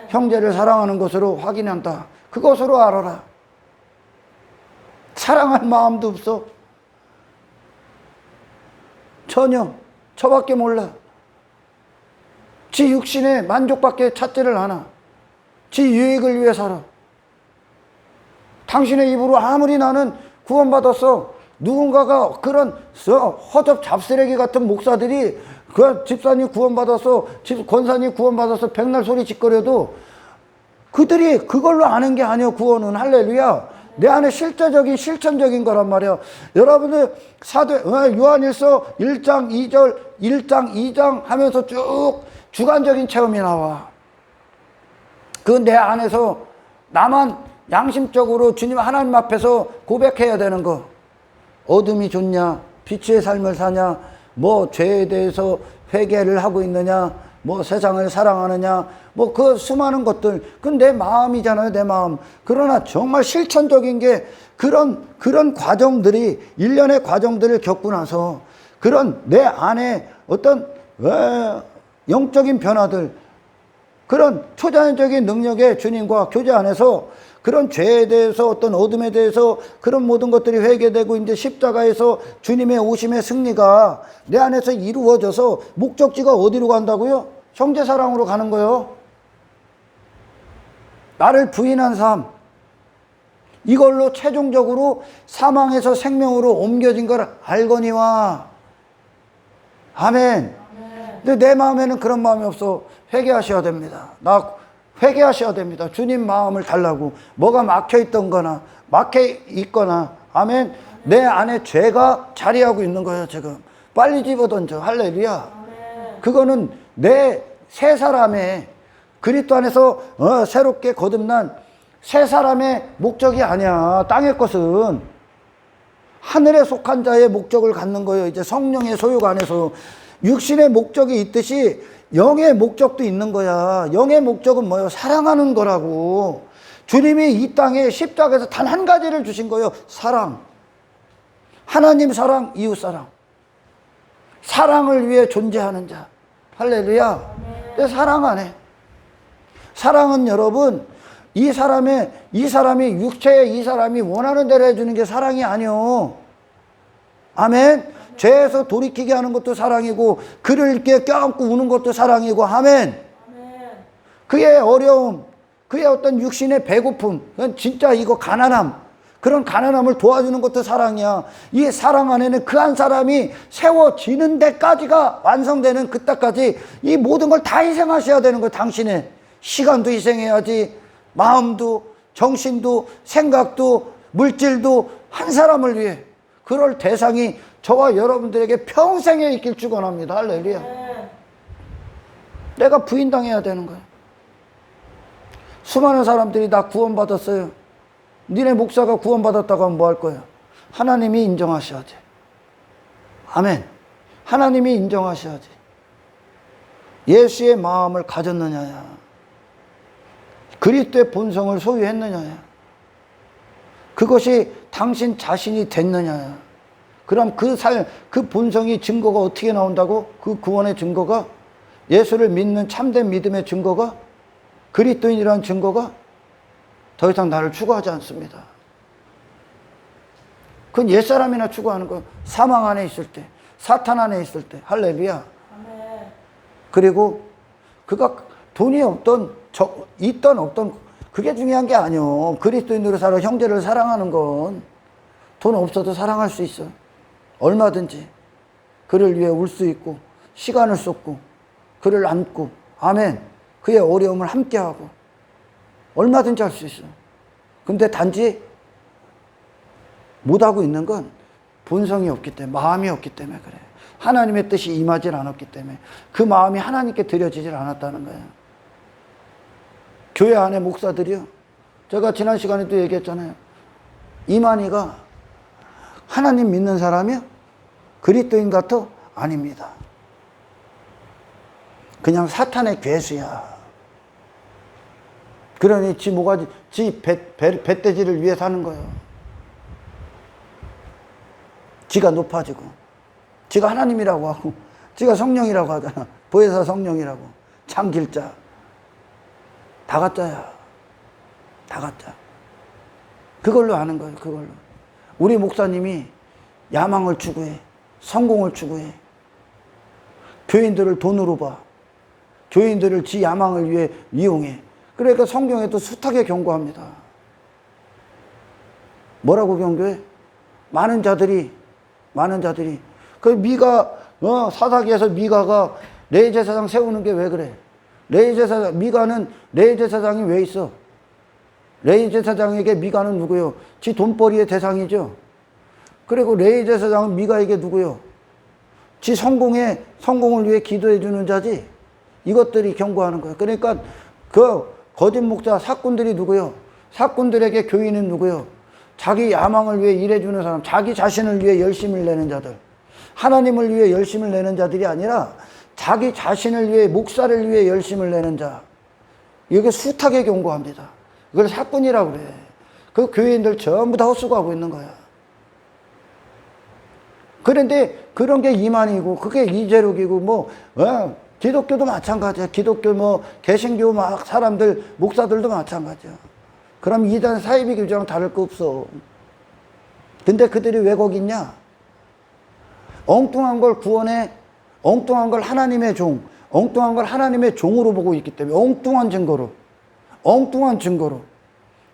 형제를 사랑하는 것으로 확인한다. 그것으로 알아라. 사랑할 마음도 없어. 전혀. 저밖에 몰라. 지 육신의 만족밖에 찾지를 않아. 지 유익을 위해 살아. 당신의 입으로 아무리 나는 구원받았어. 누군가가 그런 허접 잡쓰레기 같은 목사들이 그 집사님 구원받았어, 권사님 구원받았어, 백날 소리 짓거려도 그들이 그걸로 아는 게 아니야. 구원은. 할렐루야. 내 안에 실천적인 거란 말이야. 여러분들 요한일서 1장 2절 1장 2장 하면서 쭉 주관적인 체험이 나와. 그 내 안에서 나만 양심적으로 주님 하나님 앞에서 고백해야 되는 거. 어둠이 좋냐, 빛의 삶을 사냐, 뭐 죄에 대해서 회개를 하고 있느냐, 뭐 세상을 사랑하느냐, 뭐 그 수많은 것들. 그건 내 마음이잖아요, 내 마음. 그러나 정말 실천적인 게 그런 과정들이, 일련의 과정들을 겪고 나서 그런 내 안에 어떤 영적인 변화들, 그런 초자연적인 능력의 주님과 교제 안에서 그런 죄에 대해서, 어떤 어둠에 대해서 그런 모든 것들이 회개되고 이제 십자가에서 주님의 오심의 승리가 내 안에서 이루어져서 목적지가 어디로 간다고요? 형제 사랑으로 가는 거예요. 나를 부인한 삶. 이걸로 최종적으로 사망에서 생명으로 옮겨진 걸 알거니와. 아멘. 근데 내 마음에는 그런 마음이 없어. 회개하셔야 됩니다. 회개하셔야 됩니다. 주님 마음을 달라고. 뭐가 막혀있던 거나 막혀있거나. 아멘. 내 안에 죄가 자리하고 있는 거예요, 지금. 빨리 집어던져. 할렐루야. 그거는 내 새 사람의 그리스도 안에서 새롭게 거듭난 새 사람의 목적이 아니야. 땅의 것은 하늘에 속한 자의 목적을 갖는 거예요. 이제 성령의 소욕 안에서 육신의 목적이 있듯이 영의 목적도 있는 거야. 영의 목적은 뭐예요? 사랑하는 거라고. 주님이 이 땅에 십자가에서 단 한 가지를 주신 거예요. 사랑. 하나님 사랑, 이웃 사랑. 사랑을 위해 존재하는 자. 할렐루야. 근데 사랑 안 해. 사랑은 여러분, 이 사람이 육체의 이 사람이 원하는 대로 해주는 게 사랑이 아니요. 아멘. 죄에서 돌이키게 하는 것도 사랑이고, 그를 이렇게 껴안고 우는 것도 사랑이고, 아멘. 그의 어려움, 그의 어떤 육신의 배고픔, 그건 진짜 이거 가난함, 그런 가난함을 도와주는 것도 사랑이야. 이 사랑 안에는 그 한 사람이 세워지는 데까지가 완성되는 그때까지 이 모든 걸 다 희생하셔야 되는 거예요. 당신의 시간도 희생해야지, 마음도, 정신도, 생각도, 물질도 한 사람을 위해. 그럴 대상이 저와 여러분들에게 평생에 있길 축원합니다. 할렐루야. 내가 부인당해야 되는 거야. 수많은 사람들이 나 구원받았어요. 니네 목사가 구원받았다고 하면 뭐 할 거야? 하나님이 인정하셔야지. 아멘. 하나님이 인정하셔야지. 예수의 마음을 가졌느냐야. 그리스도의 본성을 소유했느냐야. 그것이 당신 자신이 됐느냐야. 그럼 그 본성이 증거가 어떻게 나온다고? 그 구원의 증거가, 예수를 믿는 참된 믿음의 증거가, 그리스도인이라는 증거가 더 이상 나를 추구하지 않습니다. 그건 옛사람이나 추구하는 거예요. 사망 안에 있을 때, 사탄 안에 있을 때. 할렐루야. 그리고 그가 돈이 있던 없던 그게 중요한 게 아니요. 그리스도인으로 살아 형제를 사랑하는 건 돈 없어도 사랑할 수 있어. 얼마든지 그를 위해 울 수 있고, 시간을 쏟고, 그를 안고, 아멘. 그의 어려움을 함께하고 얼마든지 할 수 있어. 근데 단지 못하고 있는 건 본성이 없기 때문에, 마음이 없기 때문에 그래. 하나님의 뜻이 임하지 않았기 때문에, 그 마음이 하나님께 드려지질 않았다는 거예요. 교회 안에 목사들이요, 제가 지난 시간에도 얘기했잖아요. 이만희가 하나님 믿는 사람이요? 그리스도인 같아? 아닙니다. 그냥 사탄의 괴수야. 그러니 지 배돼지를 위해 사는 거예요. 지가 높아지고, 지가 하나님이라고 하고, 지가 성령이라고 하잖아. 보혜사 성령이라고. 참길자. 다 가짜야. 다 가짜. 그걸로 아는 거예요. 그걸로. 우리 목사님이 야망을 추구해. 성공을 추구해. 교인들을 돈으로 봐. 교인들을 지 야망을 위해 이용해. 그러니까 성경에도 숱하게 경고합니다. 뭐라고 경고해? 많은 자들이 그 미가 사사기에서 미가가 레위 제사장 세우는 게 왜 그래? 미가는 레위 제사장이 왜 있어? 레위 제사장에게 미가는 누구요? 지 돈벌이의 대상이죠. 그리고 레위 제사장은 미가에게 누구요? 지 성공을 위해 기도해 주는 자지. 이것들이 경고하는 거예요. 그러니까 그 거짓 목사 사꾼들이 누구요? 사꾼들에게 교인은 누구요? 자기 야망을 위해 일해주는 사람, 자기 자신을 위해 열심을 내는 자들. 하나님을 위해 열심을 내는 자들이 아니라 자기 자신을 위해, 목사를 위해 열심을 내는 자. 이게 숱하게 경고합니다. 이걸 사꾼이라고 그래. 그 교인들 전부 다 헛수고하고 있는 거야. 그런데 그런 게 이만이고, 그게 이재록이고, 기독교도 마찬가지야. 기독교 개신교 사람들, 목사들도 마찬가지야. 그럼 이단 사이비 교주랑 다를 거 없어. 근데 그들이 왜 거기 있냐? 엉뚱한 걸 구원해, 엉뚱한 걸 하나님의 종, 엉뚱한 걸 하나님의 종으로 보고 있기 때문에, 엉뚱한 증거로.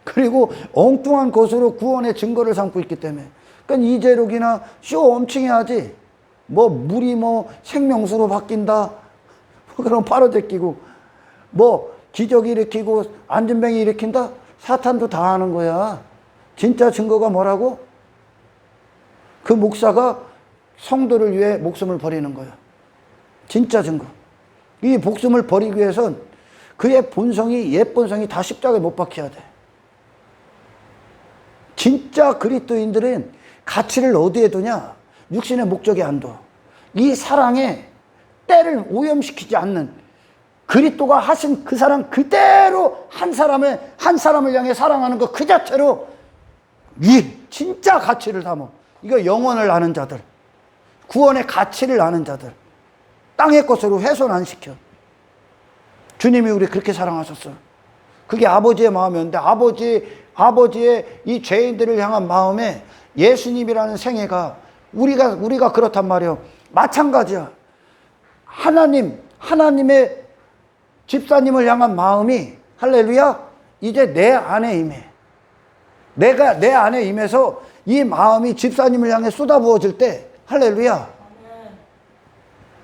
그리고 엉뚱한 것으로 구원의 증거를 삼고 있기 때문에. 그러니까 이재록이나 쇼 엄청 해야지. 물이 생명수로 바뀐다. 그럼 바로 제끼고, 기적 일으키고, 안전병이 일으킨다? 사탄도 다 하는 거야. 진짜 증거가 뭐라고? 그 목사가 성도를 위해 목숨을 버리는 거야. 진짜 증거. 이 목숨을 버리기 위해선 그의 본성이, 옛 본성이 다 십자가에 못 박혀야 돼. 진짜 그리스도인들은 가치를 어디에 두냐? 육신의 목적에 안 둬. 이 사랑에 때를 오염시키지 않는 그리스도가 하신 그 사랑 그대로 한 사람을 향해 사랑하는 것 그 자체로 이 진짜 가치를 담아. 이거 영원을 아는 자들, 구원의 가치를 아는 자들, 땅의 것으로 훼손 안 시켜. 주님이 우리 그렇게 사랑하셨어요. 그게 아버지의 마음이었는데 아버지의 이 죄인들을 향한 마음에 예수님이라는 생애가 우리가 그렇단 말이에요. 마찬가지야. 하나님의 집사님을 향한 마음이 할렐루야 이제 내 안에 임해. 내가 내 안에 임해서 이 마음이 집사님을 향해 쏟아부어질 때 할렐루야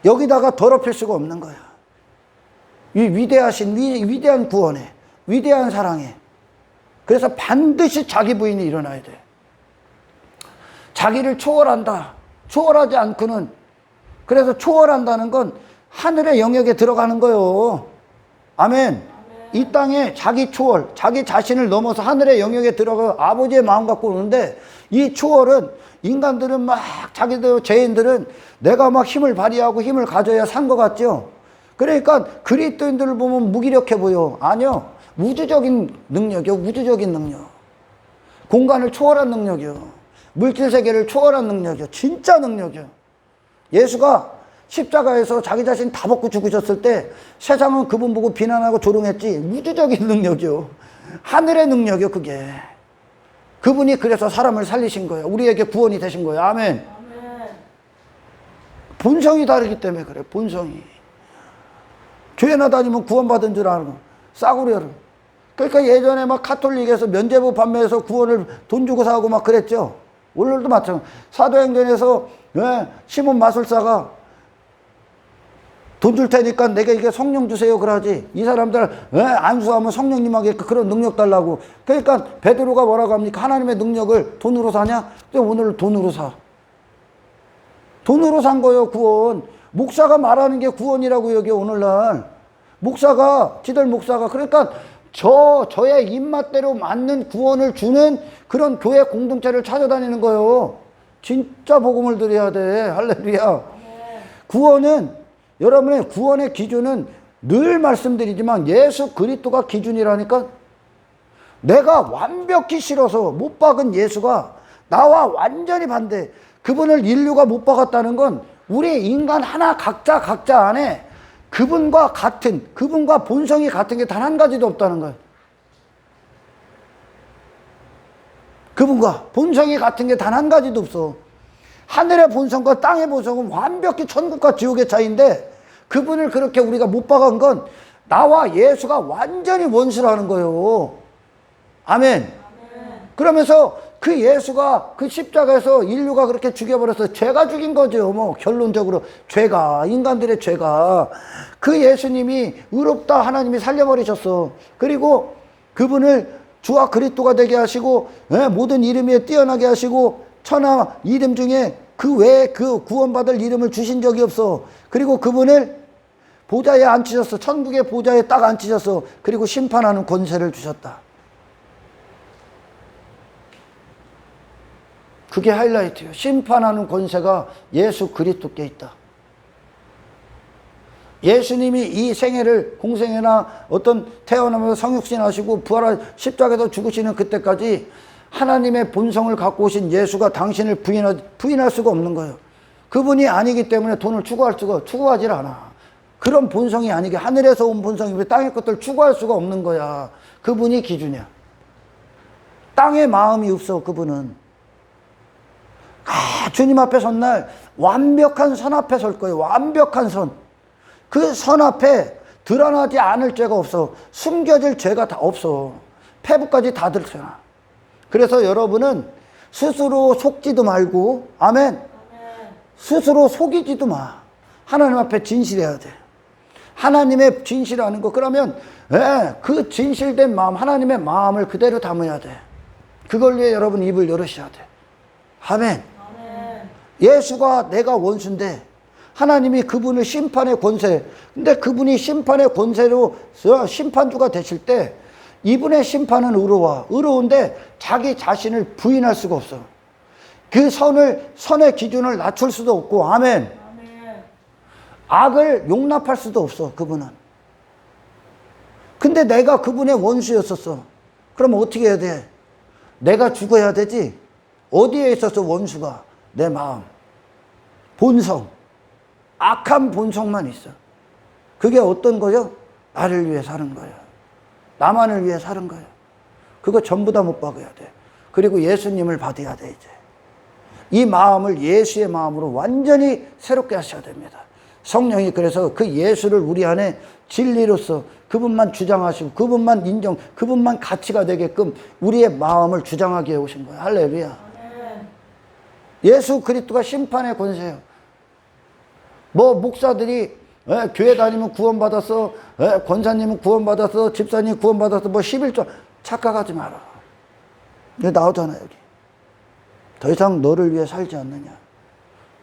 여기다가 더럽힐 수가 없는 거야. 이 위대하신 위대한 구원에 위대한 사랑에. 그래서 반드시 자기 부인이 일어나야 돼. 자기를 초월한다. 초월하지 않고는. 그래서 초월한다는 건 하늘의 영역에 들어가는 거요. 아멘. 이 땅에 자기 초월, 자기 자신을 넘어서 하늘의 영역에 들어가 아버지의 마음 갖고 오는데 이 초월은 인간들은 막 자기들 죄인들은 내가 막 힘을 발휘하고 힘을 가져야 산 것 같죠. 그러니까 그리스도인들을 보면 무기력해 보여. 아니요. 우주적인 능력이요. 우주적인 능력. 공간을 초월한 능력이요. 물질 세계를 초월한 능력이요. 진짜 능력이요. 예수가 십자가에서 자기 자신 다 벗고 죽으셨을 때 세상은 그분 보고 비난하고 조롱했지. 우주적인 능력이요. 하늘의 능력이요. 그게. 그분이 그래서 사람을 살리신 거예요. 우리에게 구원이 되신 거예요. 아멘. 아멘. 본성이 다르기 때문에 그래. 본성이. 교회나 다니면 구원받은 줄 알고 싸구려를. 그러니까 예전에 막 카톨릭에서 면죄부 판매해서 구원을 돈 주고 사고 막 그랬죠. 오늘도 마찬가지. 사도행전에서 시몬 마술사가 돈 줄 테니까 내가 이게 성령 주세요 그러지. 이 사람들 안수하면 성령님에게 그런 능력 달라고. 그러니까 베드로가 뭐라고 합니까? 하나님의 능력을 돈으로 사냐? 오늘 돈으로 사. 돈으로 산 거예요. 구원. 목사가 말하는 게 구원이라고 여기 오늘날. 지들 목사가 그러니까 저의 입맛대로 맞는 구원을 주는 그런 교회 공동체를 찾아다니는 거예요. 진짜 복음을 드려야 돼. 할렐루야. 구원은 여러분의 구원의 기준은 늘 말씀드리지만 예수 그리스도가 기준이라니까. 내가 완벽히 싫어서 못 박은 예수가 나와 완전히 반대. 그분을 인류가 못 박았다는 건 우리 인간 하나 각자 안에 그분과 본성이 같은 게 단 한 가지도 없다는 거예요. 그분과 본성이 같은 게 단 한 가지도 없어. 하늘의 본성과 땅의 본성은 완벽히 천국과 지옥의 차이인데 그분을 그렇게 우리가 못 박은 건 나와 예수가 완전히 원수라는 거예요. 아멘. 그러면서 그 예수가 그 십자가에서 인류가 그렇게 죽여버려서 죄가 죽인 거죠. 뭐 결론적으로 인간들의 죄가. 그 예수님이 의롭다 하나님이 살려버리셨어. 그리고 그분을 주와 그리스도가 되게 하시고 모든 이름 위에 뛰어나게 하시고 천하 이름 중에 그 외에 그 구원받을 이름을 주신 적이 없어. 그리고 그분을 보좌에 앉히셨어. 천국의 보좌에 딱 앉히셨어. 그리고 심판하는 권세를 주셨다. 그게 하이라이트예요. 심판하는 권세가 예수 그리스도께 있다. 예수님이 이 생애를 공생애나 어떤 태어나면서 성육신하시고 부활하 십자가에서 죽으시는 그때까지 하나님의 본성을 갖고 오신 예수가 당신을 부인할 수가 없는 거예요. 그분이 아니기 때문에 돈을 추구하질 않아. 그런 본성이 아니게 하늘에서 온 본성이 왜 땅의 것들을 추구할 수가 없는 거야. 그분이 기준이야. 땅의 마음이 없어. 그분은. 주님 앞에 선 날 완벽한 선 앞에 설 거예요. 완벽한 선. 그 선 앞에 드러나지 않을 죄가 없어. 숨겨질 죄가 다 없어. 폐부까지 다 드러나. 그래서 여러분은 스스로 속지도 말고 아멘. 스스로 속이지도 마. 하나님 앞에 진실해야 돼. 하나님의 진실하는 거. 그러면 그 진실된 마음, 하나님의 마음을 그대로 담아야 돼. 그걸 위해 여러분 입을 열으셔야 돼. 아멘. 예수가 내가 원수인데 하나님이 그분을 심판의 권세. 근데 그분이 심판의 권세로 심판주가 되실 때 이분의 심판은 의로워. 의로운데 자기 자신을 부인할 수가 없어. 그 선의 기준을 낮출 수도 없고, 아멘. 악을 용납할 수도 없어, 그분은. 근데 내가 그분의 원수였었어. 그럼 어떻게 해야 돼? 내가 죽어야 되지. 어디에 있었어, 원수가? 내 마음. 본성. 악한 본성만 있어. 그게 어떤 거요? 나를 위해 사는 거야. 나만을 위해 사는 거야. 그거 전부 다 못 박아야 돼. 그리고 예수님을 받아야 돼, 이제. 이 마음을 예수의 마음으로 완전히 새롭게 하셔야 됩니다. 성령이 그래서 그 예수를 우리 안에 진리로서 그분만 주장하시고 그분만 인정, 그분만 가치가 되게끔 우리의 마음을 주장하게 해 오신 거예요. 할렐루야. 예수 그리스도가 심판의 권세예요. 뭐 목사들이 교회 다니면 구원받았어, 권사님은 구원받았어, 집사님 구원받았어, 뭐 11조 착각하지 마라. 여기 나오잖아, 여기. 더 이상 너를 위해 살지 않느냐.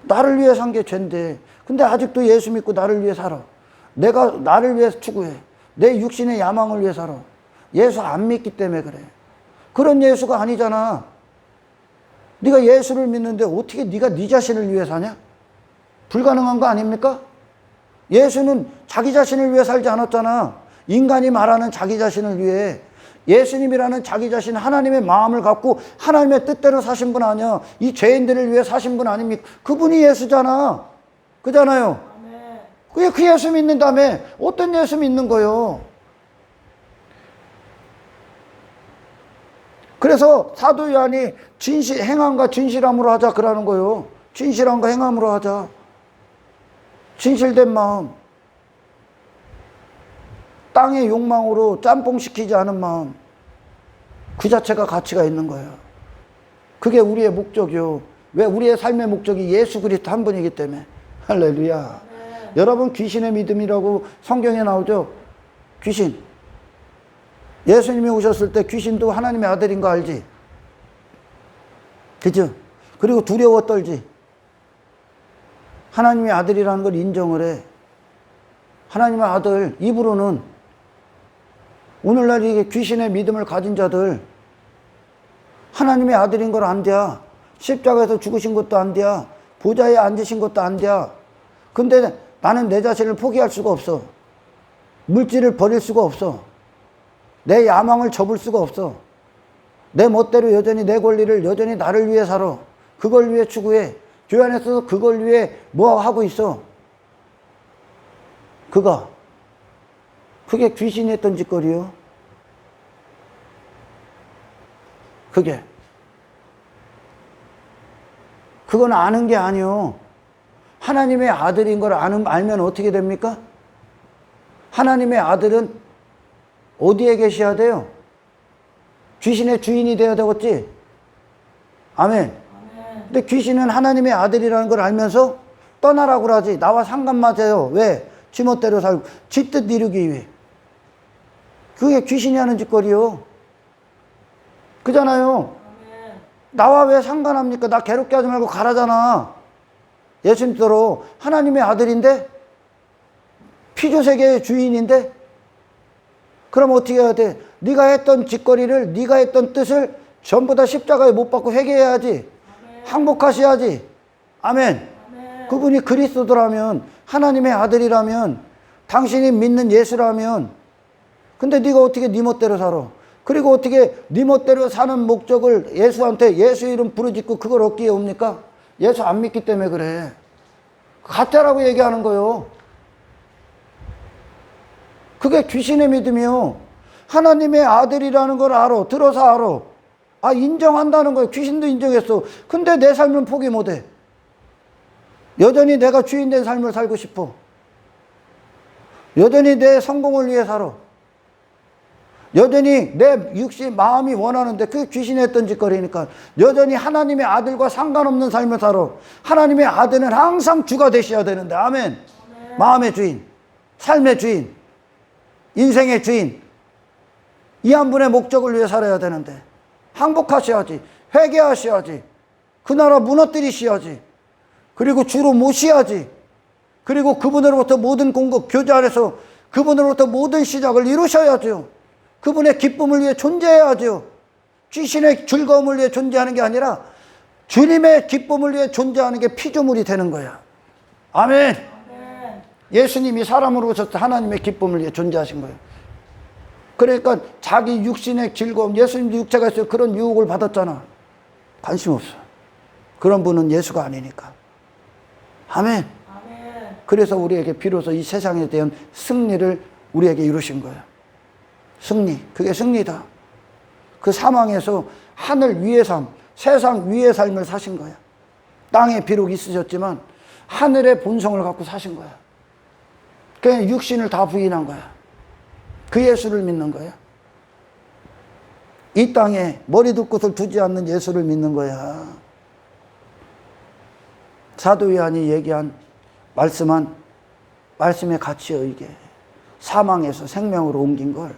나를 위해 산 게 죄인데, 근데 아직도 예수 믿고 나를 위해 살아. 내가 나를 위해 추구해. 내 육신의 야망을 위해 살아. 예수 안 믿기 때문에 그래. 그런 예수가 아니잖아. 네가 예수를 믿는데 어떻게 네가 네 자신을 위해 사냐? 불가능한 거 아닙니까? 예수는 자기 자신을 위해 살지 않았잖아. 인간이 말하는 자기 자신을 위해. 예수님이라는 자기 자신, 하나님의 마음을 갖고 하나님의 뜻대로 사신 분 아니야. 이 죄인들을 위해 사신 분 아닙니까? 그분이 예수잖아. 그잖아요. 왜 그 예수 믿는 다음에 어떤 예수 믿는 거요? 그래서 사도 요한이 행함과 진실함으로 하자 그러는 거요. 진실함과 행함으로 하자. 진실된 마음. 땅의 욕망으로 짬뽕시키지 않은 마음. 그 자체가 가치가 있는 거예요. 그게 우리의 목적이요. 왜? 우리의 삶의 목적이 예수 그리스도 한 분이기 때문에. 할렐루야. 네. 여러분, 귀신의 믿음이라고 성경에 나오죠? 귀신. 예수님이 오셨을 때 귀신도 하나님의 아들인 거 알지? 그죠? 그리고 두려워 떨지. 하나님의 아들이라는 걸 인정을 해. 하나님의 아들, 입으로는 오늘날 이게 귀신의 믿음을 가진 자들, 하나님의 아들인 걸 안 돼. 십자가에서 죽으신 것도 안 돼. 보좌에 앉으신 것도 안 돼. 근데 나는 내 자신을 포기할 수가 없어. 물질을 버릴 수가 없어. 내 야망을 접을 수가 없어. 내 멋대로 여전히 내 권리를 여전히 나를 위해 살아. 그걸 위해 추구해. 교회 안에서 그걸 위해 뭐 하고 있어. 그게 귀신이 했던 짓거리요. 그건 아는 게 아니요. 하나님의 아들인 걸 알면 어떻게 됩니까? 하나님의 아들은 어디에 계셔야 돼요? 귀신의 주인이 되어야 되겠지? 아멘. 근데 귀신은 하나님의 아들이라는 걸 알면서 떠나라고 그러지. 나와 상관 맞아요. 왜? 지 멋대로 살고 지 뜻 이루기 위해. 그게 귀신이 하는 짓거리요. 그잖아요. 나와 왜 상관합니까? 나 괴롭게 하지 말고 가라잖아. 예수님처럼 하나님의 아들인데, 피조세계의 주인인데, 그럼 어떻게 해야 돼? 네가 했던 짓거리를, 네가 했던 뜻을 전부 다 십자가에 못 박고 회개해야지. 아멘. 항복하셔야지. 아멘. 아멘. 그분이 그리스도라면, 하나님의 아들이라면, 당신이 믿는 예수라면, 근데 네가 어떻게 네 멋대로 살아? 그리고 어떻게 네 멋대로 사는 목적을 예수한테 예수 이름 부르짖고 그걸 얻기에 옵니까? 예수 안 믿기 때문에 그래. 가짜라고 얘기하는 거요. 그게 귀신의 믿음이요. 하나님의 아들이라는 걸 알아. 들어서 알아. 인정한다는 거예요. 귀신도 인정했어. 근데 내 삶은 포기 못해. 여전히 내가 주인된 삶을 살고 싶어. 여전히 내 성공을 위해 살아. 여전히 내 육신 마음이 원하는데 그게 귀신이 했던 짓거리니까 여전히 하나님의 아들과 상관없는 삶을 살아. 하나님의 아들은 항상 주가 되셔야 되는데. 아멘. 아멘. 마음의 주인, 삶의 주인, 인생의 주인, 이 한 분의 목적을 위해 살아야 되는데 항복하셔야지. 회개하셔야지. 그 나라 무너뜨리셔야지. 그리고 주로 모셔야지. 그리고 그분으로부터 모든 공급, 교제 안에서 그분으로부터 모든 시작을 이루셔야죠. 그분의 기쁨을 위해 존재해야죠. 귀신의 즐거움을 위해 존재하는 게 아니라 주님의 기쁨을 위해 존재하는 게 피조물이 되는 거야. 아멘. 예수님이 사람으로 오셔서 하나님의 기쁨을 위해 존재하신 거예요. 그러니까 자기 육신의 즐거움, 예수님도 육체가 있어요. 그런 유혹을 받았잖아. 관심 없어. 그런 분은 예수가 아니니까. 아멘. 그래서 우리에게 비로소 이 세상에 대한 승리를 우리에게 이루신 거예요. 승리. 그게 승리다. 그 사망에서 하늘 위의 삶, 세상 위의 삶을 사신 거야. 땅에 비록 있으셨지만 하늘의 본성을 갖고 사신 거야. 그냥 육신을 다 부인한 거야. 그 예수를 믿는 거야. 이 땅에 머리 둘 곳을 두지 않는 예수를 믿는 거야. 사도 요한이 얘기한 말씀의 가치여 이게 사망에서 생명으로 옮긴 걸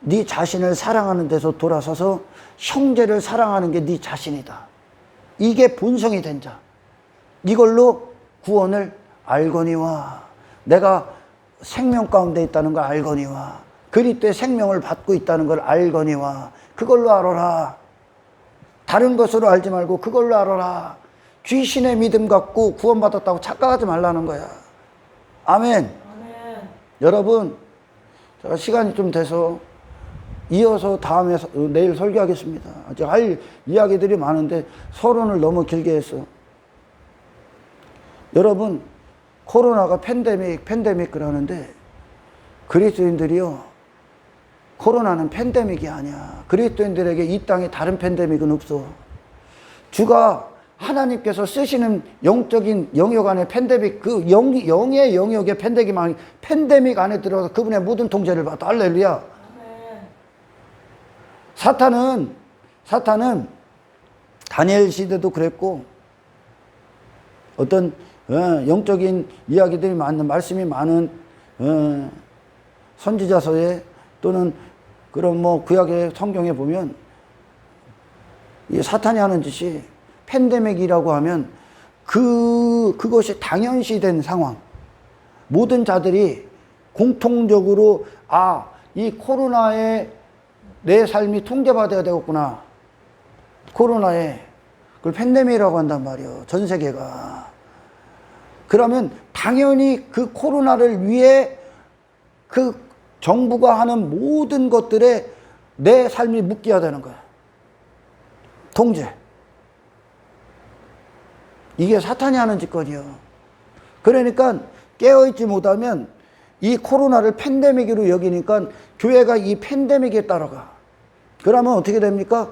네 자신을 사랑하는 데서 돌아서서 형제를 사랑하는 게 네 자신이다. 이게 본성이 된 자. 이걸로 구원을 알거니와 내가 생명 가운데 있다는 걸 알거니와 그리스도의 생명을 받고 있다는 걸 알거니와 그걸로 알아라. 다른 것으로 알지 말고 그걸로 알아라. 귀신의 믿음 갖고 구원받았다고 착각하지 말라는 거야. 아멘. 여러분, 제가 시간이 좀 돼서 이어서 내일 설교하겠습니다. 아직 할 이야기들이 많은데 서론을 너무 길게 했어. 여러분, 코로나가 팬데믹 그러는데 그리스도인들이요, 코로나는 팬데믹이 아니야. 그리스도인들에게 이 땅에 다른 팬데믹은 없어. 주가 하나님께서 쓰시는 영적인 영역 안에 팬데믹, 그 영의 영역에 팬데믹 안에 들어가서 그분의 모든 통제를 받아. 할렐루야. 사탄은 다니엘 시대도 그랬고 어떤 영적인 이야기들이 많은 말씀이 많은 선지자서에 또는 그런 구약의 성경에 보면 이 사탄이 하는 짓이 팬데믹이라고 하면 그것이 당연시된 상황. 모든 자들이 공통적으로 이 코로나에 내 삶이 통제받아야 되겠구나. 코로나에 그걸 팬데믹이라고 한단 말이에요. 전 세계가. 그러면 당연히 그 코로나를 위해 그 정부가 하는 모든 것들에 내 삶이 묶여야 되는 거야. 통제. 이게 사탄이 하는 짓거리요. 그러니까 깨어있지 못하면 이 코로나를 팬데믹으로 여기니까 교회가 이 팬데믹에 따라가. 그러면 어떻게 됩니까?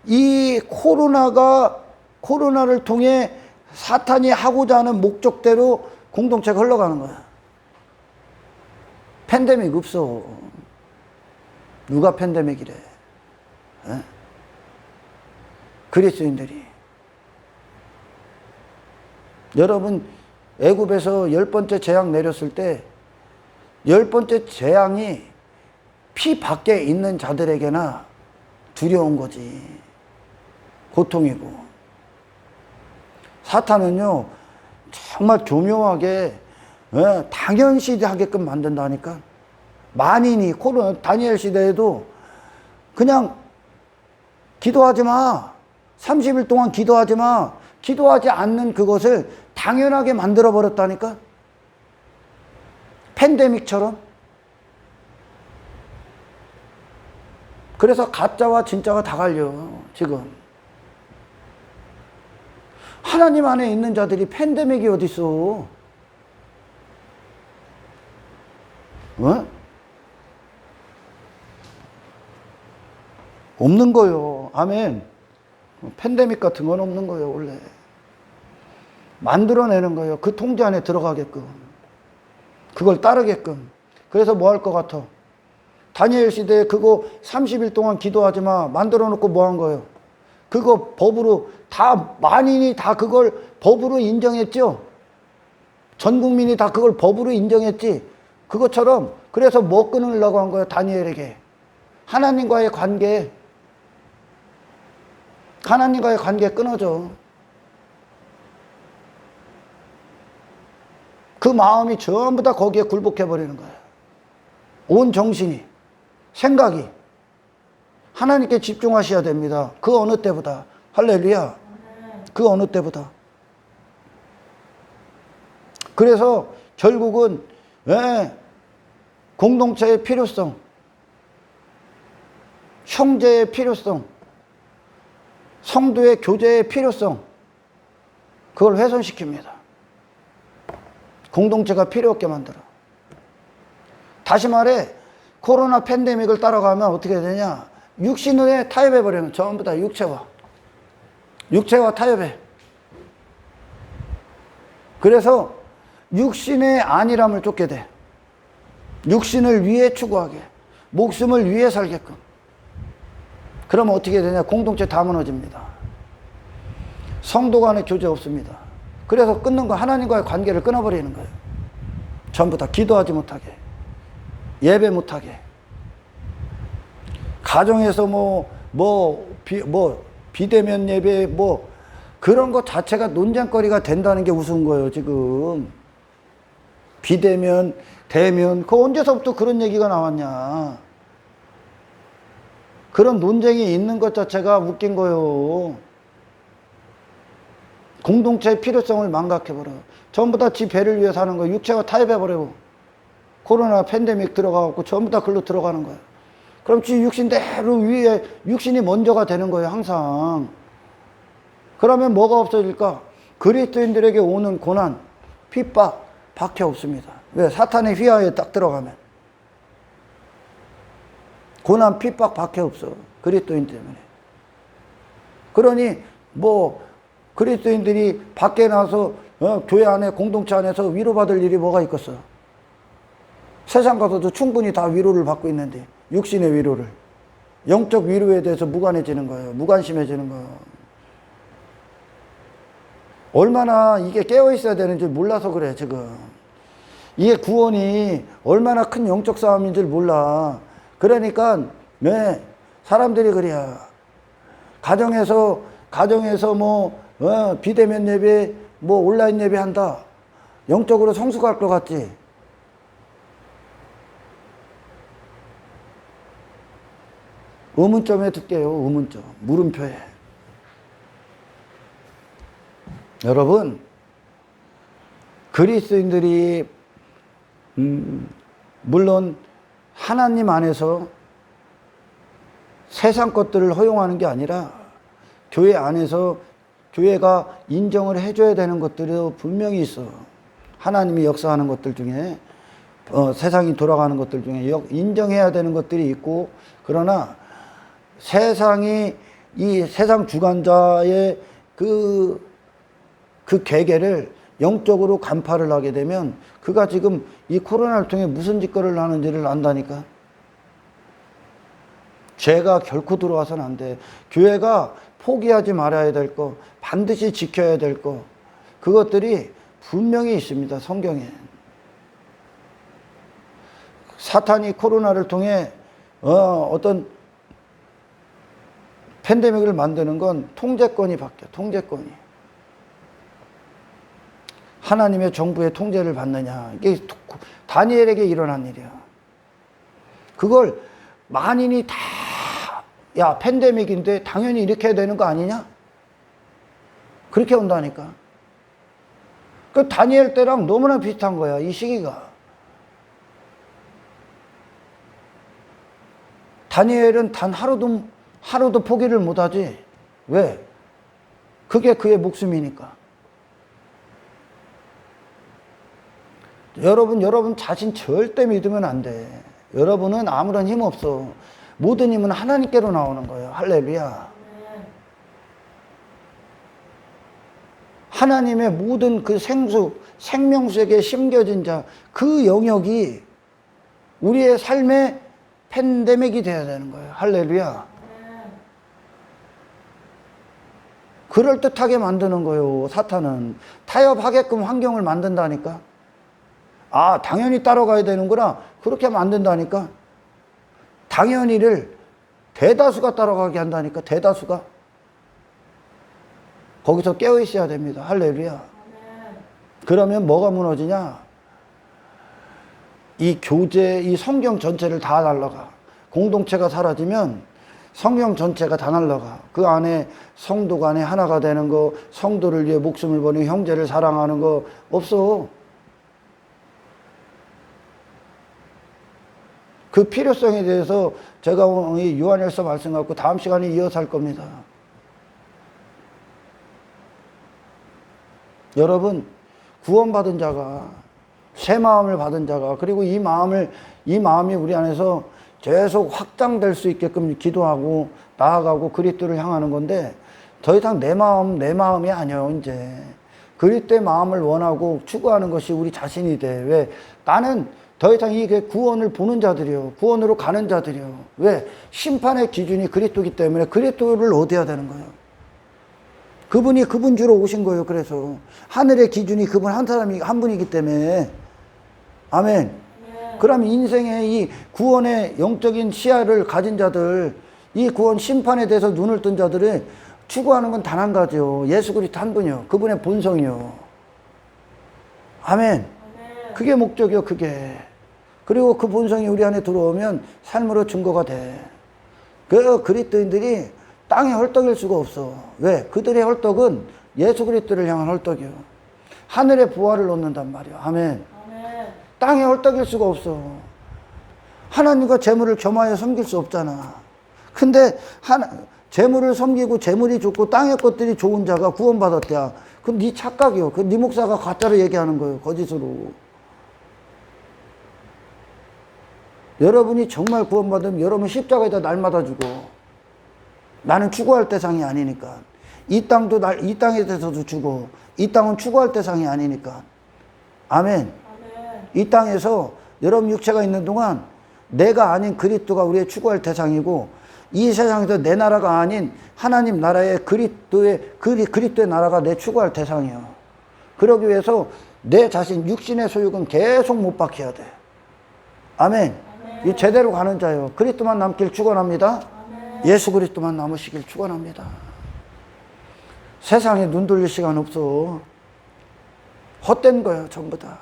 이 코로나를 통해 사탄이 하고자 하는 목적대로 공동체가 흘러가는 거야. 팬데믹 없어. 누가 팬데믹이래? 에? 그리스도인들이. 여러분, 애굽에서 10번째 재앙 내렸을 때 10번째 재앙이 피 밖에 있는 자들에게나 두려운 거지. 고통이고. 사탄은요, 정말 교묘하게 당연시하게끔 만든다니까. 만인이 다니엘 시대에도 그냥 기도하지 마. 30일 동안 기도하지 마. 기도하지 않는 그것을 당연하게 만들어 버렸다니까. 팬데믹처럼. 그래서 가짜와 진짜가 다 갈려 지금. 하나님 안에 있는 자들이 팬데믹이 어딨어. 없는 거요. 아멘. 팬데믹 같은 건 없는 거예요. 원래 만들어내는 거예요. 그 통제 안에 들어가게끔, 그걸 따르게끔. 그래서 뭐 할 것 같아? 다니엘 시대에 그거 30일 동안 기도하지 마 만들어 놓고 뭐 한 거예요? 그거 법으로 다, 만인이 다 그걸 법으로 인정했죠. 전 국민이 다 그걸 법으로 인정했지. 그것처럼. 그래서 뭐 끊으려고 한 거예요? 다니엘에게 하나님과의 관계 끊어져. 그 마음이 전부 다 거기에 굴복해 버리는 거예요. 온 정신이, 생각이. 하나님께 집중하셔야 됩니다. 그 어느 때보다. 할렐루야. 그 어느 때보다. 그래서 결국은 공동체의 필요성, 형제의 필요성, 성도의 교제의 필요성, 그걸 훼손시킵니다. 공동체가 필요 없게 만들어. 다시 말해, 코로나 팬데믹을 따라가면 어떻게 되냐? 육신에 타협해버리면 전부 다 육체와 타협해. 그래서 육신의 안일함을 쫓게 돼. 육신을 위해 추구하게. 목숨을 위해 살게끔. 그러면 어떻게 되냐? 공동체 다 무너집니다. 성도 간의 교제 없습니다. 그래서 끊는 거, 하나님과의 관계를 끊어버리는 거예요. 전부 다 기도하지 못하게, 예배 못하게. 가정에서 비대면 예배 그런 것 자체가 논쟁거리가 된다는 게 우스운 거예요, 지금. 비대면, 대면, 그 언제서부터 그런 얘기가 나왔냐. 그런 논쟁이 있는 것 자체가 웃긴 거예요. 공동체의 필요성을 망각해버려. 전부 다 지 배를 위해 사는 거예요. 육체가 타협해버리고. 코로나 팬데믹 들어가고 전부 다 글로 들어가는 거예요. 그럼 지 육신대로 위에 육신이 먼저가 되는 거예요, 항상. 그러면 뭐가 없어질까? 그리스도인들에게 오는 고난, 핍박, 밖에 없습니다. 왜? 사탄의 휘하에 딱 들어가면. 고난, 핍박 밖에 없어. 그리스도인 때문에. 그러니 그리스도인들이 밖에 나서 교회 안에 공동체 안에서 위로받을 일이 뭐가 있겠어? 세상 가서도 충분히 다 위로를 받고 있는데 육신의 위로를. 영적 위로에 대해서 무관해지는 거예요. 무관심해지는 거예요. 얼마나 이게 깨어있어야 되는지 몰라서 그래, 지금. 이게 구원이 얼마나 큰 영적 싸움인 줄 몰라. 그러니까 사람들이 그래야. 가정에서 비대면 예배, 온라인 예배 한다. 영적으로 성숙할 것 같지? 의문점에 둘게요, 의문점. 물음표에. 여러분, 그리스도인들이, 물론 하나님 안에서 세상 것들을 허용하는 게 아니라 교회 안에서 교회가 인정을 해줘야 되는 것들이 분명히 있어. 하나님이 역사하는 것들 중에, 세상이 돌아가는 것들 중에 인정해야 되는 것들이 있고, 그러나 이 세상 주관자의 그 계계를 영적으로 간파를 하게 되면 그가 지금 이 코로나를 통해 무슨 짓거리를 하는지를 안다니까. 죄가 결코 들어와서는 안 돼. 교회가 포기하지 말아야 될 거, 반드시 지켜야 될 거, 그것들이 분명히 있습니다, 성경에. 사탄이 코로나를 통해 어떤 팬데믹을 만드는 건 통제권이 바뀌어, 통제권이. 하나님의 정부의 통제를 받느냐. 이게 다니엘에게 일어난 일이야. 그걸 만인이 다, 야, 팬데믹인데 당연히 이렇게 해야 되는 거 아니냐? 그렇게 온다니까. 그 다니엘 때랑 너무나 비슷한 거야, 이 시기가. 다니엘은 단 하루도 포기를 못 하지. 왜? 그게 그의 목숨이니까. 여러분 자신 절대 믿으면 안 돼. 여러분은 아무런 힘 없어. 모든 힘은 하나님께로 나오는 거예요. 할렐루야. 하나님의 모든 그 생명수에게 심겨진 자, 그 영역이 우리의 삶의 팬데믹이 되어야 되는 거예요. 할렐루야. 그럴듯하게 만드는 거예요. 사탄은. 타협하게끔 환경을 만든다니까. 아, 당연히 따라가야 되는구나. 그렇게 만든다니까. 당연히를 대다수가 따라가게 한다니까. 대다수가. 거기서 깨어 있어야 됩니다. 할렐루야. 그러면 뭐가 무너지냐? 이 교제, 이 성경 전체를 다 날라가. 공동체가 사라지면 성령 전체가 다 날라가. 그 안에 성도 간에 하나가 되는 거, 성도를 위해 목숨을 버리는 형제를 사랑하는 거 없어. 그 필요성에 대해서 제가 오늘 요한일서 말씀 갖고 다음 시간에 이어서 할 겁니다. 여러분, 구원받은 자가, 새 마음을 받은 자가, 그리고 이 마음이 우리 안에서 계속 확장될 수 있게끔 기도하고 나아가고 그리스도를 향하는 건데, 더 이상 내 마음이 아니에요. 이제 그리스도의 마음을 원하고 추구하는 것이 우리 자신이 돼. 왜? 나는 더 이상 이게 구원을 보는 자들이요, 구원으로 가는 자들이요. 왜? 심판의 기준이 그리스도이기 때문에 그리스도를 얻어야 되는 거예요. 그분이 그분 주로 오신 거예요. 그래서 하늘의 기준이 그분 한 사람이 한 분이기 때문에. 아멘. 그럼 인생의 이 구원의 영적인 시야를 가진 자들, 이 구원 심판에 대해서 눈을 뜬 자들은 추구하는 건 단 한 가지요. 예수 그리스도 한 분이요. 그분의 본성이요. 아멘. 그게 목적이요. 그게. 그리고 그 본성이 우리 안에 들어오면 삶으로 증거가 돼. 그 그리스도인들이 땅의 헐떡일 수가 없어. 왜? 그들의 헐떡은 예수 그리스도를 향한 헐떡이요. 하늘의 부활을 얻는단 말이야. 아멘. 땅에 헐떡일 수가 없어. 하나님과 재물을 겸하여 섬길 수 없잖아. 근데 재물을 섬기고 재물이 좋고 땅의 것들이 좋은 자가 구원받았대야. 그럼 네 착각이요. 그 네 목사가 가짜로 얘기하는 거예요. 거짓으로. 여러분이 정말 구원받으면 여러분 십자가에다 날마다 주고, 나는 추구할 대상이 아니니까. 이 땅에 대해서도 주고, 이 땅은 추구할 대상이 아니니까. 아멘. 이 땅에서 여러분 육체가 있는 동안 내가 아닌 그리스도가 우리의 추구할 대상이고, 이 세상에서 내 나라가 아닌 하나님 나라의 그리스도의 나라가 내 추구할 대상이에요. 그러기 위해서 내 자신 육신의 소욕은 계속 못 박혀야 돼. 아멘. 이 제대로 가는 자요. 그리스도만 남길 축원합니다. 예수 그리스도만 남으시길 축원합니다. 세상에 눈 돌릴 시간 없어. 헛된 거예요. 전부 다.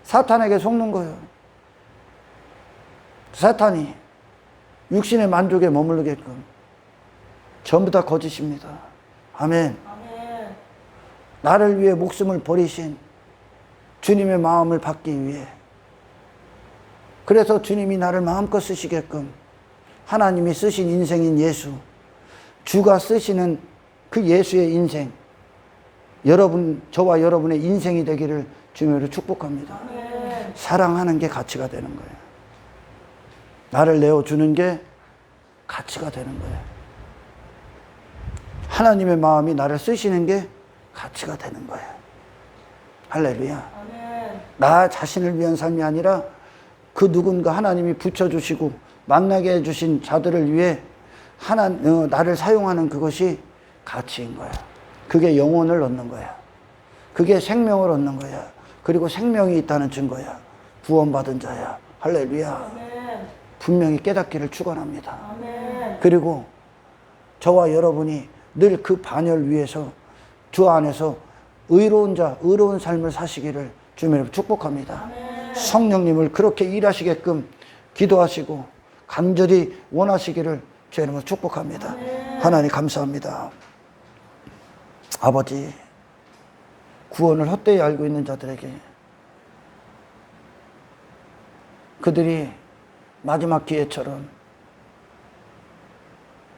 사탄에게 속는 거예요. 사탄이 육신의 만족에 머무르게끔 전부 다 거짓입니다. 아멘. 나를 위해 목숨을 버리신 주님의 마음을 받기 위해, 그래서 주님이 나를 마음껏 쓰시게끔 하나님이 쓰신 인생인 예수, 주가 쓰시는 그 예수의 인생, 저와 여러분의 인생이 되기를 주님으로 축복합니다. 사랑하는 게 가치가 되는 거예요. 나를 내어주는 게 가치가 되는 거예요. 하나님의 마음이 나를 쓰시는 게 가치가 되는 거예요. 할렐루야. 나 자신을 위한 삶이 아니라 그 누군가 하나님이 붙여주시고 만나게 해주신 자들을 위해 나를 사용하는 그것이 가치인 거야. 그게 영혼을 얻는 거야. 그게 생명을 얻는 거야. 그리고 생명이 있다는 증거야. 구원받은 자야. 할렐루야. 분명히 깨닫기를 축원합니다. 그리고 저와 여러분이 늘 그 반열 위에서 주 안에서 의로운 삶을 사시기를 주님으로 축복합니다. 성령님을 그렇게 일하시게끔 기도하시고 간절히 원하시기를 주 이름으로 축복합니다. 하나님 감사합니다. 아버지, 구원을 헛되이 알고 있는 자들에게 그들이 마지막 기회처럼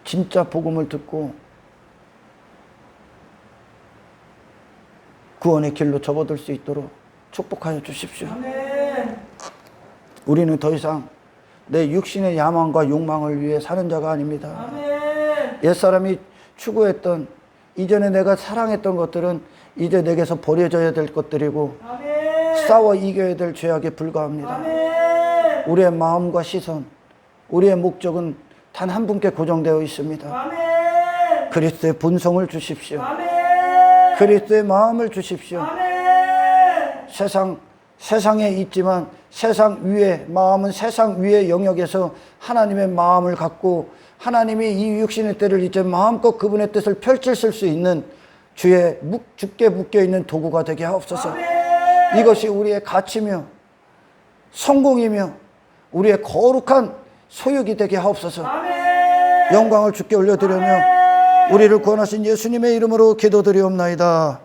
진짜 복음을 듣고 구원의 길로 접어들 수 있도록 축복하여 주십시오. 우리는 더 이상 내 육신의 야망과 욕망을 위해 사는 자가 아닙니다. 옛사람이 추구했던, 이전에 내가 사랑했던 것들은 이제 내게서 버려져야 될 것들이고 싸워 이겨야 될 죄악에 불과합니다. 우리의 마음과 시선, 우리의 목적은 단 한 분께 고정되어 있습니다. 그리스도의 본성을 주십시오. 그리스도의 마음을 주십시오. 세상에 있지만 세상 위에, 마음은 세상 위의 영역에서 하나님의 마음을 갖고 하나님이 이 육신의 때를 이제 마음껏 그분의 뜻을 펼칠 수 있는 주께 묶여있는 도구가 되게 하옵소서. 이것이 우리의 가치며 성공이며 우리의 거룩한 소욕이 되게 하옵소서. 영광을 주께 올려드리며 우리를 구원하신 예수님의 이름으로 기도드리옵나이다.